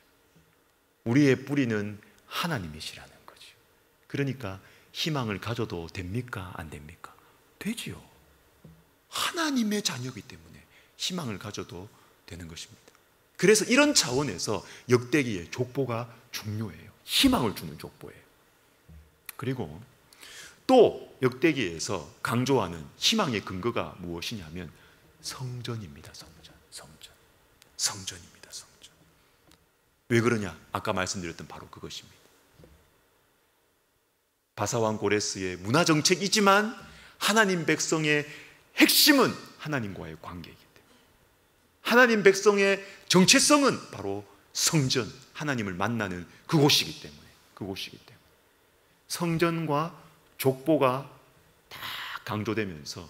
우리의 뿌리는 하나님이시라는 거죠. 그러니까 희망을 가져도 됩니까? 안 됩니까? 되지요. 하나님의 자녀이기 때문에 희망을 가져도 되는 것입니다. 그래서 이런 차원에서 역대기의 족보가 중요해요. 희망을 주는 족보예요. 그리고 또 역대기에서 강조하는 희망의 근거가 무엇이냐면 성전입니다. 성전입니다. 성전. 왜 그러냐? 아까 말씀드렸던 바로 그것입니다. 바사왕 고레스의 문화정책이지만 하나님 백성의 핵심은 하나님과의 관계이기 때문에, 하나님 백성의 정체성은 바로 성전, 하나님을 만나는 그곳이기 때문에 성전과 족보가 다 강조되면서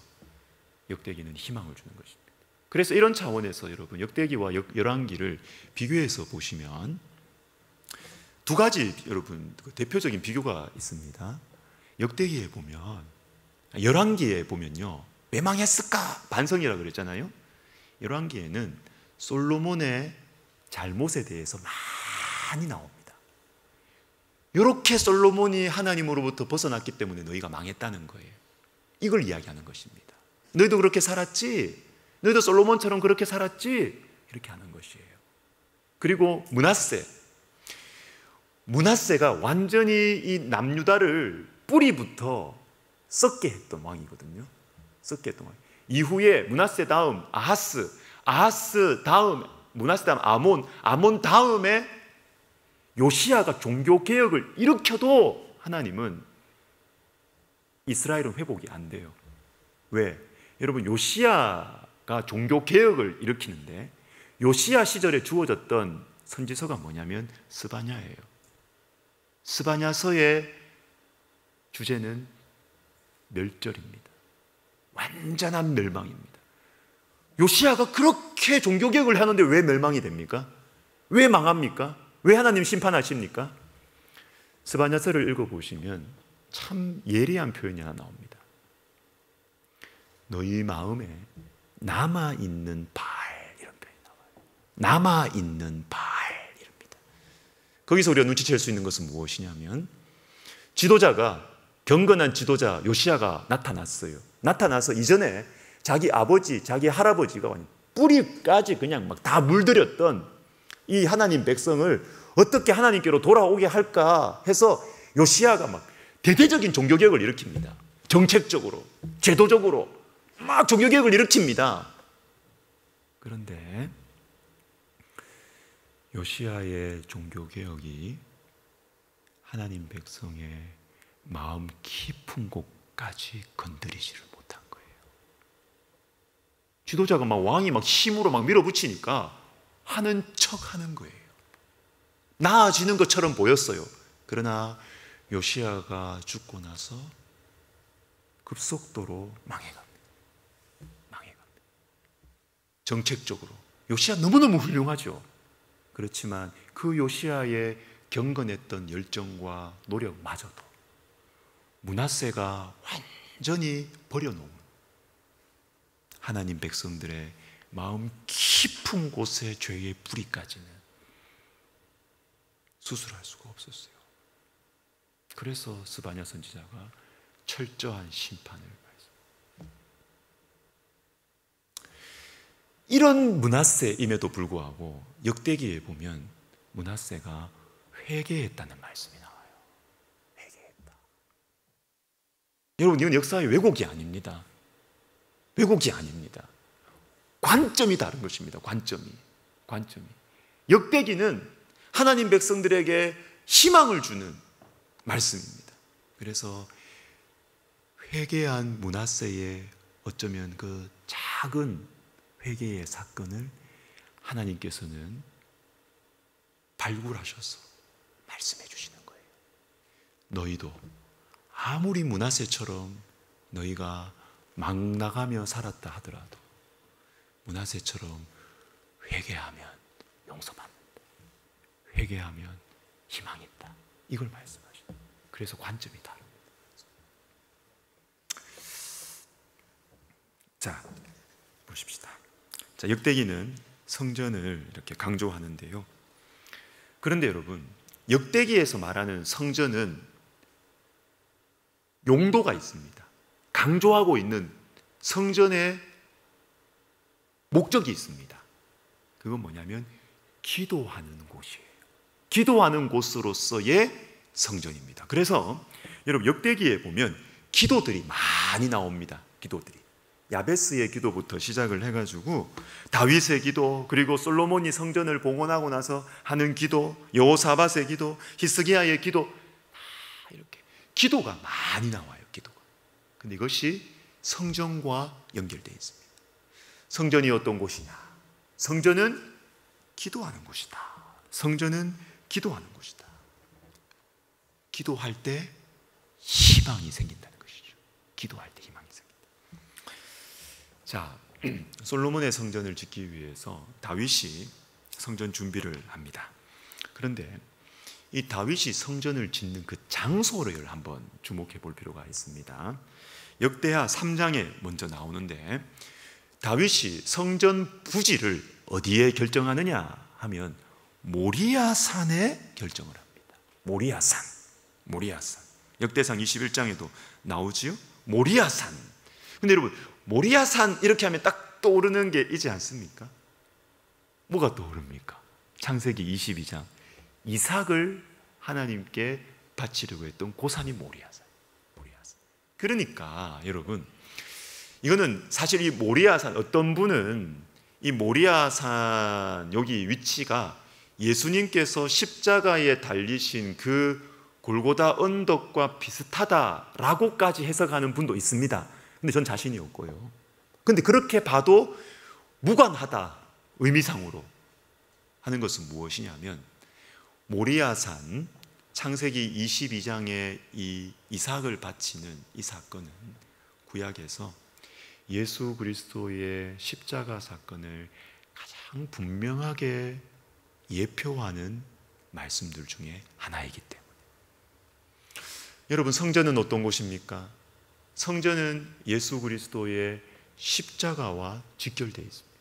역대기는 희망을 주는 것입니다. 그래서 이런 차원에서 여러분 역대기와 열왕기를 비교해서 보시면 두 가지 여러분 대표적인 비교가 있습니다. 역대기에 보면, 열왕기에 보면요, 왜 망했을까? 반성이라고 그랬잖아요. 열왕기에는 솔로몬의 잘못에 대해서 많이 나옵니다. 이렇게 솔로몬이 하나님으로부터 벗어났기 때문에 너희가 망했다는 거예요. 이걸 이야기하는 것입니다. 너희도 그렇게 살았지? 너희도 솔로몬처럼 그렇게 살았지? 이렇게 하는 것이에요. 그리고 므낫세가 완전히 이 남유다를 뿌리부터 썩게 했던 왕이거든요. 썩게 했던 왕. 이후에 므낫세 다음 아하스 다음 므낫세 다음 아몬 다음에 요시야가 종교개혁을 일으켜도 하나님은 이스라엘은 회복이 안 돼요. 왜? 여러분, 요시야가 종교개혁을 일으키는데 요시야 시절에 주어졌던 선지서가 뭐냐면 스바냐예요. 스바냐서의 주제는 멸절입니다. 완전한 멸망입니다. 요시야가 그렇게 종교개혁을 하는데 왜 멸망이 됩니까? 왜 망합니까? 왜 하나님 심판하십니까? 스바냐서를 읽어보시면 참 예리한 표현이 하나 나옵니다. 너희 마음에 남아있는 바알, 이런 표현이 나와요. 남아있는 바알, 이럽니다. 거기서 우리가 눈치챌 수 있는 것은 무엇이냐면, 경건한 지도자 요시야가 나타났어요. 나타나서 이전에 자기 아버지, 자기 할아버지가 뿌리까지 그냥 막 다 물들였던 이 하나님 백성을 어떻게 하나님께로 돌아오게 할까 해서 요시야가 막 대대적인 종교개혁을 일으킵니다. 정책적으로, 제도적으로 막 종교개혁을 일으킵니다. 그런데 요시야의 종교개혁이 하나님 백성의 마음 깊은 곳까지 건드리지를 못한 거예요. 지도자가 왕이 힘으로 밀어붙이니까 하는 척 하는 거예요. 나아지는 것처럼 보였어요. 그러나 요시야가 죽고 나서 급속도로 망해갑니다. 정책적으로 요시야 너무너무 훌륭하죠. 그렇지만 그 요시야의 경건했던 열정과 노력마저도 므낫세가 완전히 버려놓은 하나님 백성들의 마음 깊은 곳의 죄의 뿌리까지는 수술할 수가 없었어요. 그래서 스바냐 선지자가 철저한 심판을 받습니다. 이런 므낫세임에도 불구하고 역대기에 보면 므낫세가 회개했다는 말씀이 나와요. 회개했다. 여러분, 이건 역사의 왜곡이 아닙니다. 왜곡이 아닙니다. 관점이 다른 것입니다. 관점이. 역대기는 하나님 백성들에게 희망을 주는 말씀입니다. 그래서 회개한 므낫세의 어쩌면 그 작은 회개의 사건을 하나님께서는 발굴하셔서 말씀해 주시는 거예요. 너희도 아무리 므낫세처럼 너희가 막 나가며 살았다 하더라도 므낫세처럼 회개하면 용서받는다. 회개하면 희망이 있다. 이걸 말씀하시죠. 그래서 관점이 다릅니다. 자, 보십시다. 자, 역대기는 성전을 이렇게 강조하는데요. 그런데 여러분, 역대기에서 말하는 성전은 용도가 있습니다. 강조하고 있는 성전의 목적이 있습니다. 그건 뭐냐면 기도하는 곳이에요. 기도하는 곳으로서의 성전입니다. 그래서 여러분, 역대기에 보면 기도들이 많이 나옵니다. 기도들이 야베스의 기도부터 시작을 해가지고 다윗의 기도, 그리고 솔로몬이 성전을 봉헌하고 나서 하는 기도, 여호사밧의 기도, 히스기야의 기도, 다 이렇게 기도가 많이 나와요. 기도가. 근데 이것이 성전과 연결되어 있습니다. 성전이 어떤 곳이냐? 성전은 기도하는 곳이다. 성전은 기도하는 곳이다. 기도할 때 희망이 생긴다는 것이죠. 기도할 때 희망이 생긴다. 자, 솔로몬의 성전을 짓기 위해서 다윗이 성전 준비를 합니다. 그런데 이 다윗이 성전을 짓는 그 장소를 한번 주목해 볼 필요가 있습니다. 역대하 3장에 먼저 나오는데 다윗이 성전 부지를 어디에 결정하느냐 하면 모리아산에 결정을 합니다. 모리아산. 역대상 21장에도 나오지요. 모리아산. 근데 여러분, 모리아산 이렇게 하면 딱 떠오르는 게 있지 않습니까? 뭐가 떠오릅니까? 창세기 22장. 이삭을 하나님께 바치려고 했던 고산이 모리아산. 그러니까 여러분, 이거는 사실 이 모리아산, 어떤 분은 이 모리아산 여기 위치가 예수님께서 십자가에 달리신 그 골고다 언덕과 비슷하다라고까지 해석하는 분도 있습니다. 근데 전 자신이 없고요. 근데 그렇게 봐도 무관하다, 의미상으로 하는 것은 무엇이냐면 모리아산, 창세기 22장의 이 이삭을 바치는 이 사건은 구약에서 예수 그리스도의 십자가 사건을 가장 분명하게 예표하는 말씀들 중에 하나이기 때문에. 여러분, 성전은 어떤 곳입니까? 성전은 예수 그리스도의 십자가와 직결되어 있습니다.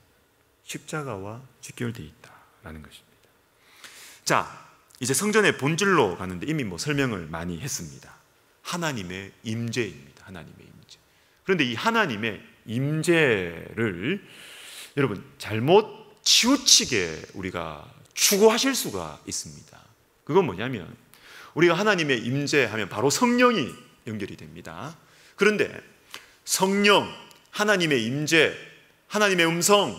십자가와 직결되어 있다라는 것입니다. 자, 이제 성전의 본질로 가는데 이미 설명을 많이 했습니다. 하나님의 임재입니다. 하나님의 임재. 그런데 이 하나님의 임재를 여러분 잘못 치우치게 우리가 추구하실 수가 있습니다. 그건 뭐냐면 우리가 하나님의 임재하면 바로 성령이 연결이 됩니다. 그런데 성령, 하나님의 임재, 하나님의 음성,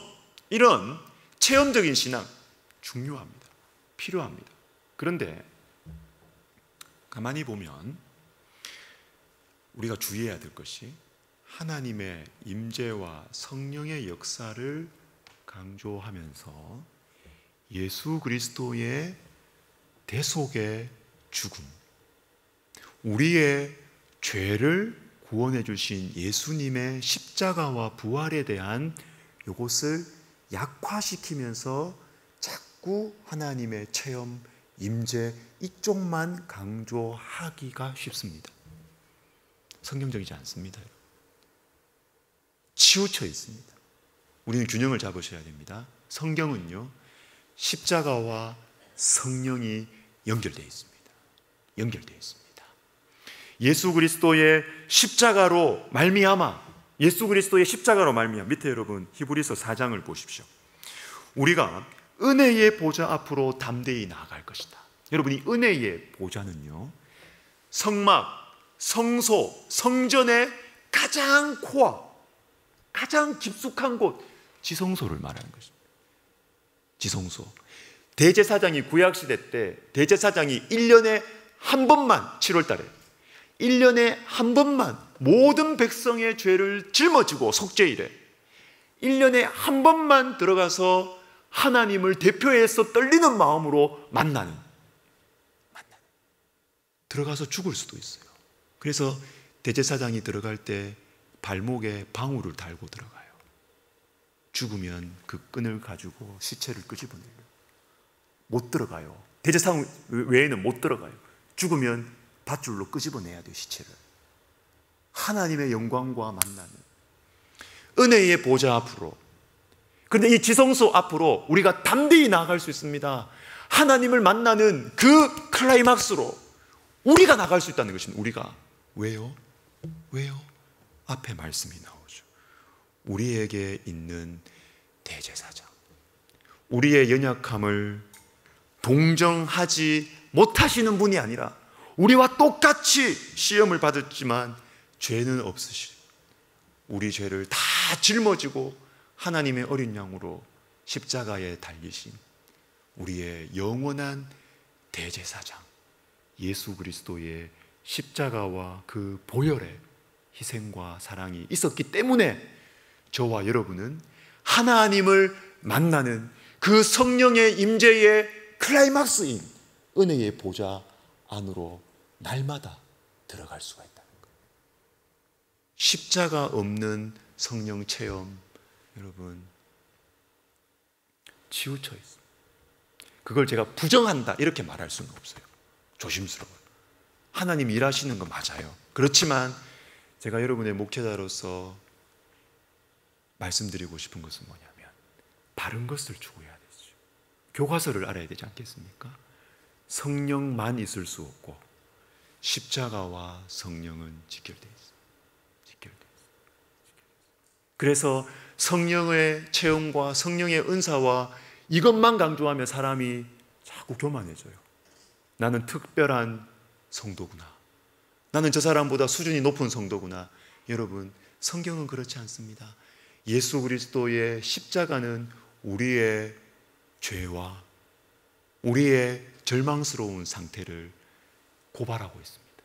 이런 체험적인 신앙 중요합니다. 필요합니다. 그런데 가만히 보면 우리가 주의해야 될 것이 하나님의 임재와 성령의 역사를 강조하면서 예수 그리스도의 대속의 죽음, 우리의 죄를 구원해 주신 예수님의 십자가와 부활에 대한 이것을 약화시키면서 자꾸 하나님의 체험, 임재 이쪽만 강조하기가 쉽습니다. 성경적이지 않습니다. 치우쳐 있습니다. 우리는 균형을 잡으셔야 됩니다. 성경은요, 십자가와 성령이 연결되어 있습니다. 연결되어 있습니다. 예수 그리스도의 십자가로 말미암아, 예수 그리스도의 십자가로 말미암아, 밑에 여러분 히브리서 4장을 보십시오. 우리가 은혜의 보좌 앞으로 담대히 나아갈 것이다. 여러분, 이 은혜의 보좌는요, 성막, 성소, 성전의 가장 코어, 가장 깊숙한 곳, 지성소를 말하는 것입니다. 지성소. 대제사장이 구약시대 때 대제사장이 1년에 한 번만, 7월 달에 1년에 한 번만 모든 백성의 죄를 짊어지고, 속죄일에 1년에 한 번만 들어가서 하나님을 대표해서 떨리는 마음으로 만나는, 들어가서 죽을 수도 있어요. 그래서 대제사장이 들어갈 때 발목에 방울을 달고 들어가요. 죽으면 그 끈을 가지고 시체를 끄집어내요. 못 들어가요. 대제사장 외에는 못 들어가요. 죽으면 밧줄로 끄집어내야 돼요, 시체를. 하나님의 영광과 만나는 은혜의 보좌 앞으로. 그런데 이 지성소 앞으로 우리가 담대히 나아갈 수 있습니다. 하나님을 만나는 그 클라이막스로 우리가 나갈 수 있다는 것입니다. 우리가. 왜요? 왜요? 앞에 말씀이 나오죠. 우리에게 있는 대제사장, 우리의 연약함을 동정하지 못하시는 분이 아니라 우리와 똑같이 시험을 받았지만 죄는 없으시고 우리 죄를 다 짊어지고 하나님의 어린 양으로 십자가에 달리신 우리의 영원한 대제사장 예수 그리스도의 십자가와 그 보혈의 희생과 사랑이 있었기 때문에 저와 여러분은 하나님을 만나는 그 성령의 임재의 클라이막스인 은혜의 보좌 안으로 날마다 들어갈 수가 있다는 거예요. 십자가 없는 성령 체험, 여러분, 치우쳐 있습니다. 그걸 제가 부정한다 이렇게 말할 수는 없어요. 조심스러워요. 하나님 일하시는 거 맞아요. 그렇지만 제가 여러분의 목회자로서 말씀드리고 싶은 것은 뭐냐면 바른 것을 추구해야 되죠. 교과서를 알아야 되지 않겠습니까? 성령만 있을 수 없고 십자가와 성령은 직결되어 있습니다. 직결되어 있습니다. 그래서 성령의 체험과 성령의 은사와 이것만 강조하면 사람이 자꾸 교만해져요. 나는 특별한 성도구나. 나는 저 사람보다 수준이 높은 성도구나. 여러분, 성경은 그렇지 않습니다. 예수 그리스도의 십자가는 우리의 죄와 우리의 절망스러운 상태를 고발하고 있습니다.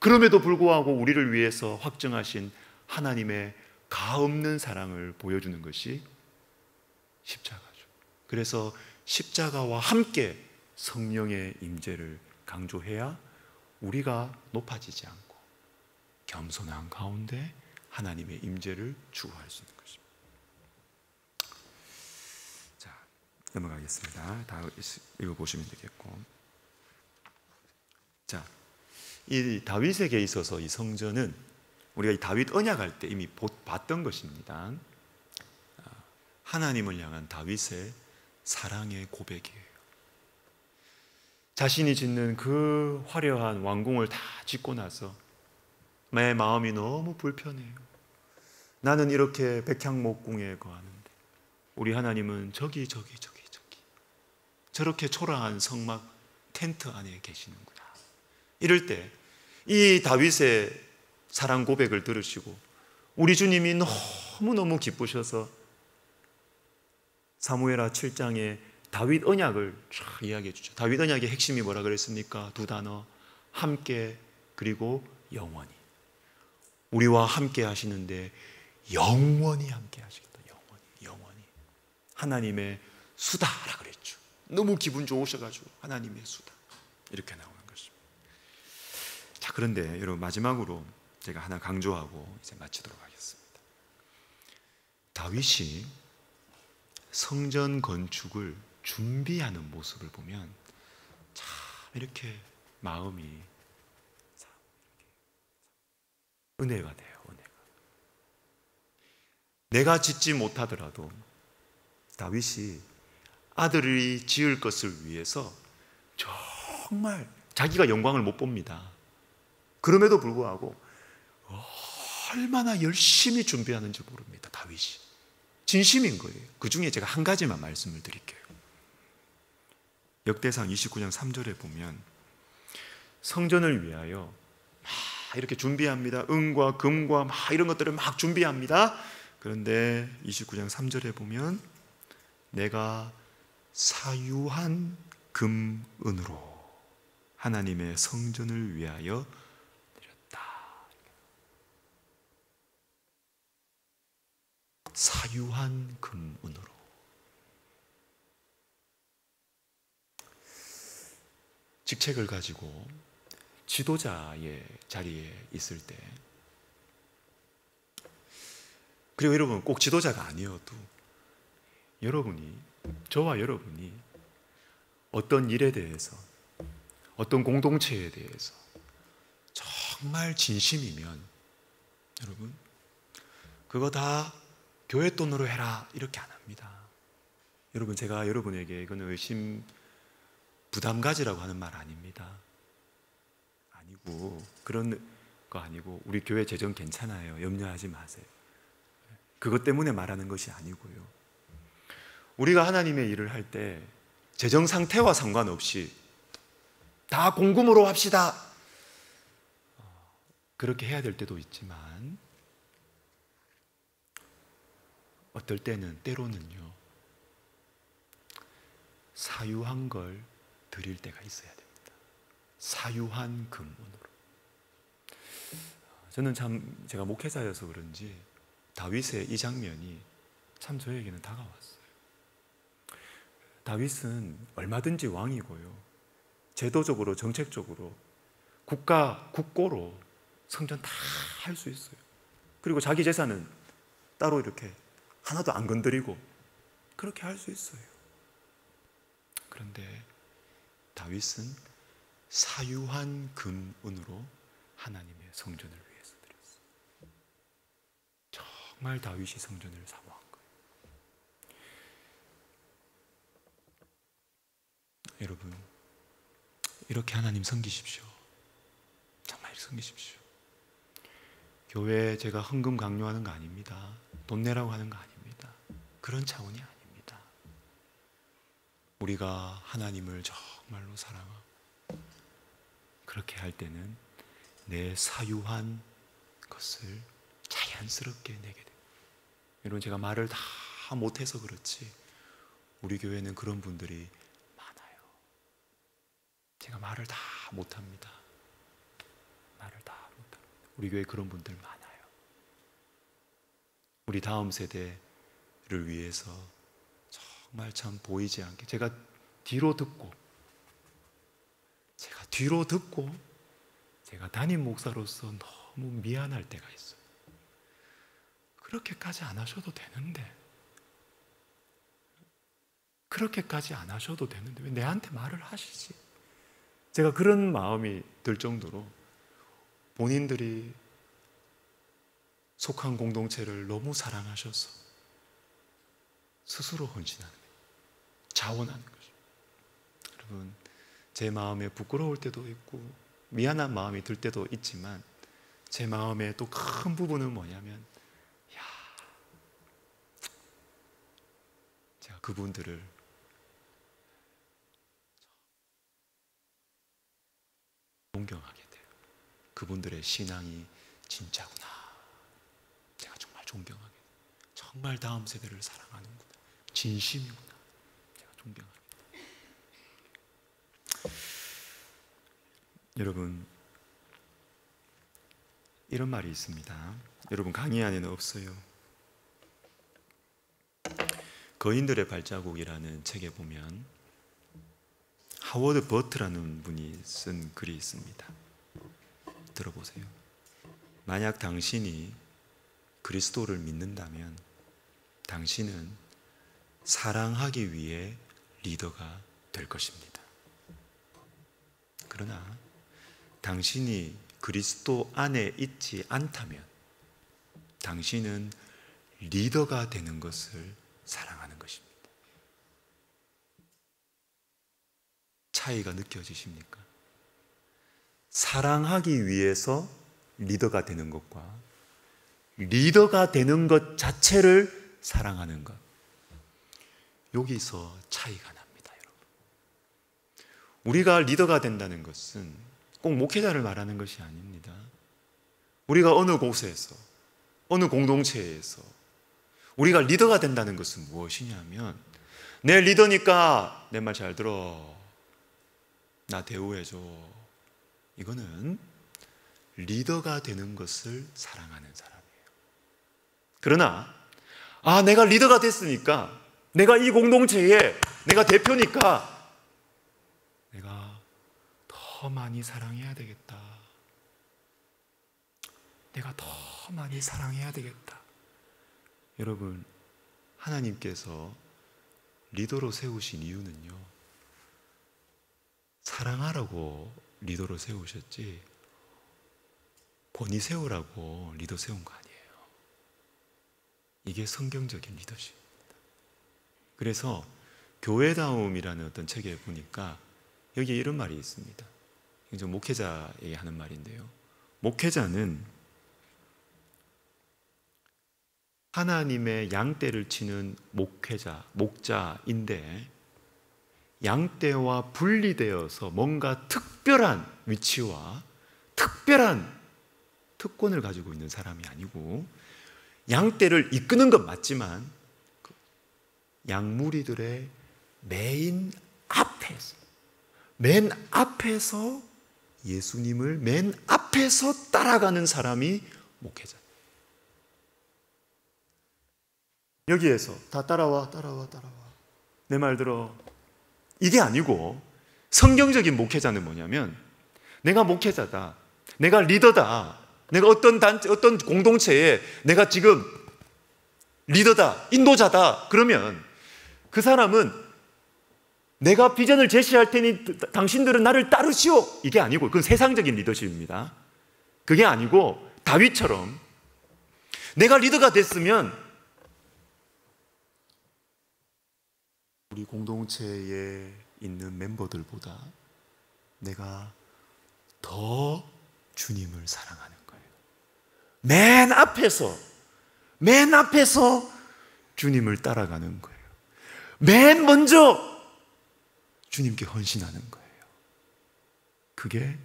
그럼에도 불구하고 우리를 위해서 확정하신 하나님의 가없는 사랑을 보여주는 것이 십자가죠. 그래서 십자가와 함께 성령의 임재를 강조해야 우리가 높아지지 않고 겸손한 가운데 하나님의 임재를 추구할 수 있는 것입니다. 자, 넘어가겠습니다. 다 읽어보시면 되겠고. 자, 이 다윗에게 있어서 이 성전은 우리가 이 다윗 언약할 때 이미 봤던 것입니다. 하나님을 향한 다윗의 사랑의 고백이에요. 자신이 짓는 그 화려한 왕궁을 다 짓고 나서 내 마음이 너무 불편해요. 나는 이렇게 백향목궁에 거하는데 우리 하나님은 저기 저렇게 초라한 성막 텐트 안에 계시는구나. 이럴 때 이 다윗의 사랑 고백을 들으시고 우리 주님이 너무너무 기쁘셔서 사무엘하 7장에 다윗 언약을 쫙 이야기해 주죠. 다윗 언약의 핵심이 뭐라 그랬습니까? 두 단어, 함께 그리고 영원히. 우리와 함께 하시는데 영원히 함께 하시겠다. 영원히. 하나님의 수다라 그랬죠. 너무 기분 좋으셔가지고 하나님의 수다 이렇게 나오는 것입니다. 자, 그런데 여러분, 마지막으로 제가 하나 강조하고 이제 마치도록 하겠습니다. 다윗이 성전 건축을 준비하는 모습을 보면 참 이렇게 마음이 은혜가 돼요. 은혜가. 내가 짓지 못하더라도 다윗이 아들이 지을 것을 위해서 정말 자기가 영광을 못 봅니다. 그럼에도 불구하고 얼마나 열심히 준비하는지 모릅니다. 다윗이 진심인 거예요. 그 중에 제가 한 가지만 말씀을 드릴게요. 역대상 29장 3절에 보면 성전을 위하여 막 이렇게 준비합니다. 은과 금과 막 이런 것들을 막 준비합니다. 그런데 29장 3절에 보면 내가 사유한 금은으로 하나님의 성전을 위하여 드렸다. 사유한 금은으로. 직책을 가지고 지도자의 자리에 있을 때, 그리고 여러분 꼭 지도자가 아니어도 저와 여러분이 어떤 일에 대해서, 어떤 공동체에 대해서 정말 진심이면 여러분 그거 다 교회 돈으로 해라 이렇게 안 합니다. 여러분, 제가 여러분에게 이거는 의심 부담 가지라고 하는 말 아닙니다. 아니고, 그런 거 아니고, 우리 교회 재정 괜찮아요. 염려하지 마세요. 그것 때문에 말하는 것이 아니고요. 우리가 하나님의 일을 할 때 재정 상태와 상관없이 다 공금으로 합시다. 그렇게 해야 될 때도 있지만 어떨 때는, 때로는요, 사유한 걸 드릴 때가 있어야 됩니다. 사유한 금은으로. 저는 참, 제가 목회자여서 그런지 다윗의 이 장면이 참 저에게는 다가왔어요. 다윗은 얼마든지 왕이고요, 제도적으로, 정책적으로, 국고로 성전 다 할 수 있어요. 그리고 자기 재산은 따로 이렇게 하나도 안 건드리고 그렇게 할 수 있어요. 그런데 다윗은 사유한 금은으로 하나님의 성전을 위해서 드렸어요. 정말 다윗이 성전을 사모한 거예요. 여러분, 이렇게 하나님 섬기십시오. 정말 섬기십시오. 교회에 제가 헌금 강요하는 거 아닙니다. 돈 내라고 하는 거 아닙니다. 그런 차원이 아닙니다. 우리가 하나님을 정말로 사랑하고 그렇게 할 때는 내 사유한 것을 자연스럽게 내게 됩니다. 여러분, 제가 말을 다 못해서 그렇지 우리 교회는 그런 분들이 많아요. 제가 말을 다 못합니다. 우리 교회에 그런 분들 많아요. 우리 다음 세대를 위해서 정말 참 보이지 않게 제가 뒤로 듣고 제가 담임 목사로서 너무 미안할 때가 있어요. 그렇게까지 안 하셔도 되는데 왜 내한테 말을 하시지? 제가 그런 마음이 들 정도로 본인들이 속한 공동체를 너무 사랑하셔서 스스로 헌신하는 거예요. 자원하는 거죠. 여러분, 제 마음에 부끄러울 때도 있고 미안한 마음이 들 때도 있지만 제 마음의 또 큰 부분은 뭐냐면, 제가 그분들을 존경하게 돼요. 그분들의 신앙이 진짜구나. 제가 존경하게 돼요. 정말 다음 세대를 사랑하는구나, 진심이구나, 제가 존경하게 돼요. 여러분, 이런 말이 있습니다. 여러분, 강의 안에는 없어요. 거인들의 발자국이라는 책에 보면 하워드 버트라는 분이 쓴 글이 있습니다. 들어보세요. 만약 당신이 그리스도를 믿는다면 당신은 사랑하기 위해 리더가 될 것입니다. 그러나 당신이 그리스도 안에 있지 않다면 당신은 리더가 되는 것을 사랑하는 것입니다. 차이가 느껴지십니까? 사랑하기 위해서 리더가 되는 것과 리더가 되는 것 자체를 사랑하는 것, 여기서 차이가 납니다, 여러분. 우리가 리더가 된다는 것은 꼭 목회자를 말하는 것이 아닙니다. 우리가 어느 곳에서, 어느 공동체에서 우리가 리더가 된다는 것은 무엇이냐면, 내 리더니까 내 말 잘 들어, 나 대우해줘. 이거는 리더가 되는 것을 사랑하는 사람이에요. 그러나 내가 리더가 됐으니까, 내가 이 공동체에 내가 대표니까 내가 더 많이 사랑해야 되겠다, 내가 더 많이 사랑해야 되겠다. 여러분, 하나님께서 리더로 세우신 이유는요, 사랑하라고 리더로 세우셨지 본이 세우라고 리더 세운 거 아니에요. 이게 성경적인 리더십입니다. 그래서 교회다움이라는 어떤 책에 보니까 여기에 이런 말이 있습니다. 이제 목회자에게 하는 말인데요, 목회자는 하나님의 양떼를 치는 목자인데 양떼와 분리되어서 뭔가 특별한 위치와 특별한 특권을 가지고 있는 사람이 아니고, 양떼를 이끄는 건 맞지만 양무리들의 맨 앞에서 예수님을 맨 앞에서 따라가는 사람이 목회자. 여기에서 다 따라와 내 말 들어, 이게 아니고, 성경적인 목회자는 뭐냐면, 내가 목회자다, 내가 리더다, 내가 어떤 단체, 어떤 공동체에 내가 지금 리더다, 인도자다, 그러면 그 사람은 내가 비전을 제시할 테니 당신들은 나를 따르시오, 이게 아니고, 그건 세상적인 리더십입니다. 그게 아니고 다윗처럼 내가 리더가 됐으면 우리 공동체에 있는 멤버들보다 내가 더 주님을 사랑하는 거예요. 맨 앞에서 주님을 따라가는 거예요. 맨 먼저 주님께 헌신하는 거예요. 그게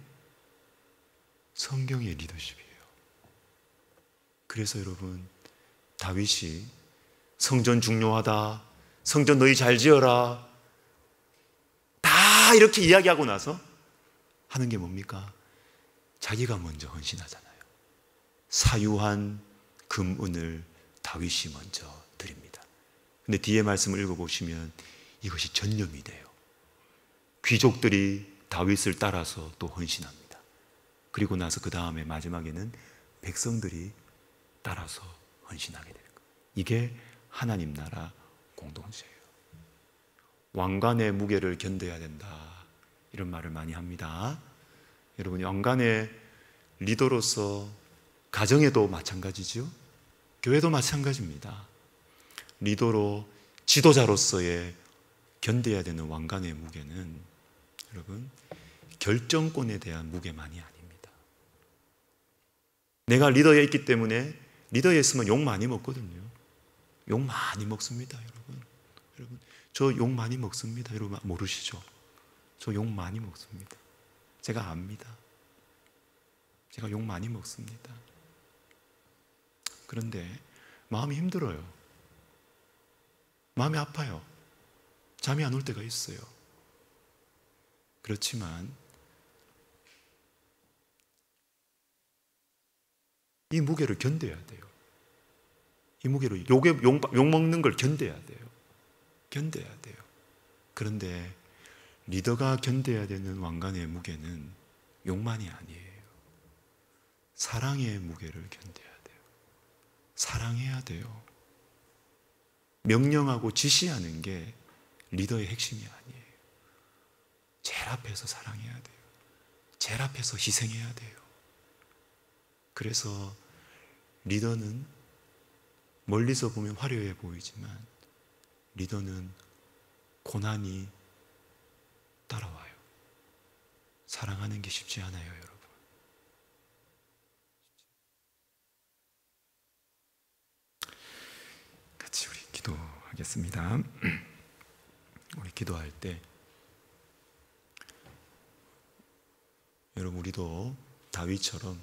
성경의 리더십이에요. 그래서 여러분, 다윗이 성전 중요하다, 성전 너희 잘 지어라, 다 이렇게 이야기하고 나서 하는 게 뭡니까? 자기가 먼저 헌신하잖아요. 사유한 금은을 다윗이 먼저 드립니다. 근데 뒤에 말씀을 읽어보시면 이것이 전염이 돼요. 귀족들이 다윗을 따라서 또 헌신합니다. 그리고 나서 그 다음에 마지막에는 백성들이 따라서 헌신하게 되는 거예요. 이게 하나님 나라 공동체예요. 왕관의 무게를 견뎌야 된다, 이런 말을 많이 합니다. 여러분, 왕관의 리더로서 가정에도 마찬가지죠. 교회도 마찬가지입니다. 리더로, 지도자로서의 견뎌야 되는 왕관의 무게는 여러분, 결정권에 대한 무게만이 아닙니다. 내가 리더에 있기 때문에, 리더에 있으면 욕 많이 먹거든요. 욕 많이 먹습니다, 여러분. 저 욕 많이 먹습니다. 여러분 모르시죠? 저 욕 많이 먹습니다. 제가 압니다. 제가 욕 많이 먹습니다. 그런데 마음이 힘들어요. 마음이 아파요. 잠이 안 올 때가 있어요. 그렇지만 이 무게를 견뎌야 돼요. 이 무게를 욕먹는 걸 견뎌야 돼요. 견뎌야 돼요. 그런데 리더가 견뎌야 되는 왕관의 무게는 욕만이 아니에요. 사랑의 무게를 견뎌야 돼요. 사랑해야 돼요. 명령하고 지시하는 게 리더의 핵심이 아니에요. 제일 앞에서 사랑해야 돼요. 제일 앞에서 희생해야 돼요. 그래서 리더는 멀리서 보면 화려해 보이지만 리더는 고난이 따라와요. 사랑하는 게 쉽지 않아요, 여러분. 같이 우리 기도하겠습니다. 우리 기도할 때 여러분, 우리도 다윗처럼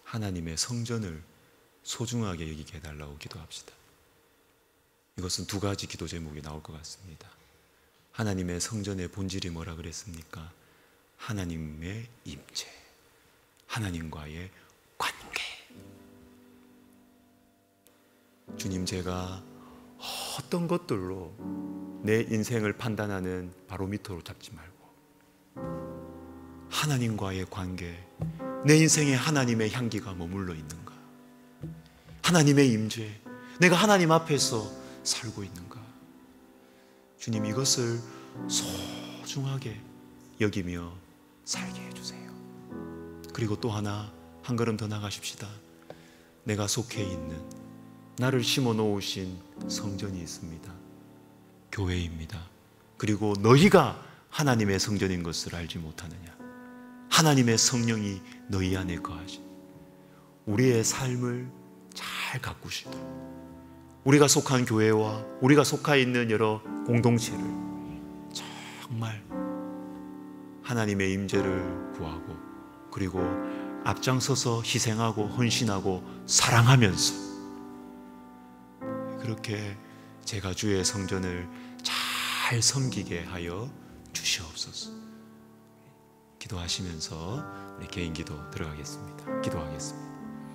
하나님의 성전을 소중하게 여기게 해달라고 기도합시다. 이것은 두 가지 기도 제목이 나올 것 같습니다. 하나님의 성전의 본질이 뭐라 그랬습니까? 하나님의 임재, 하나님과의 관계. 주님, 제가 어떤 것들로 내 인생을 판단하는 바로미터로 잡지 말고 하나님과의 관계, 내 인생에 하나님의 향기가 머물러 있는가? 하나님의 임재, 내가 하나님 앞에서 살고 있는가? 주님, 이것을 소중하게 여기며 살게 해주세요. 그리고 또 하나, 한 걸음 더 나가십시다. 내가 속해 있는, 나를 심어 놓으신 성전이 있습니다. 교회입니다. 그리고 너희가 하나님의 성전인 것을 알지 못하느냐? 하나님의 성령이 너희 안에 거하신, 우리의 삶을 잘 가꾸시도록 우리가 속한 교회와 우리가 속해 있는 여러 공동체를 정말 하나님의 임재를 구하고, 그리고 앞장서서 희생하고 헌신하고 사랑하면서 그렇게 제가 주의 성전을 잘 섬기게 하여 주시옵소서. 기도하시면서 우리 개인 기도 들어가겠습니다. 기도하겠습니다.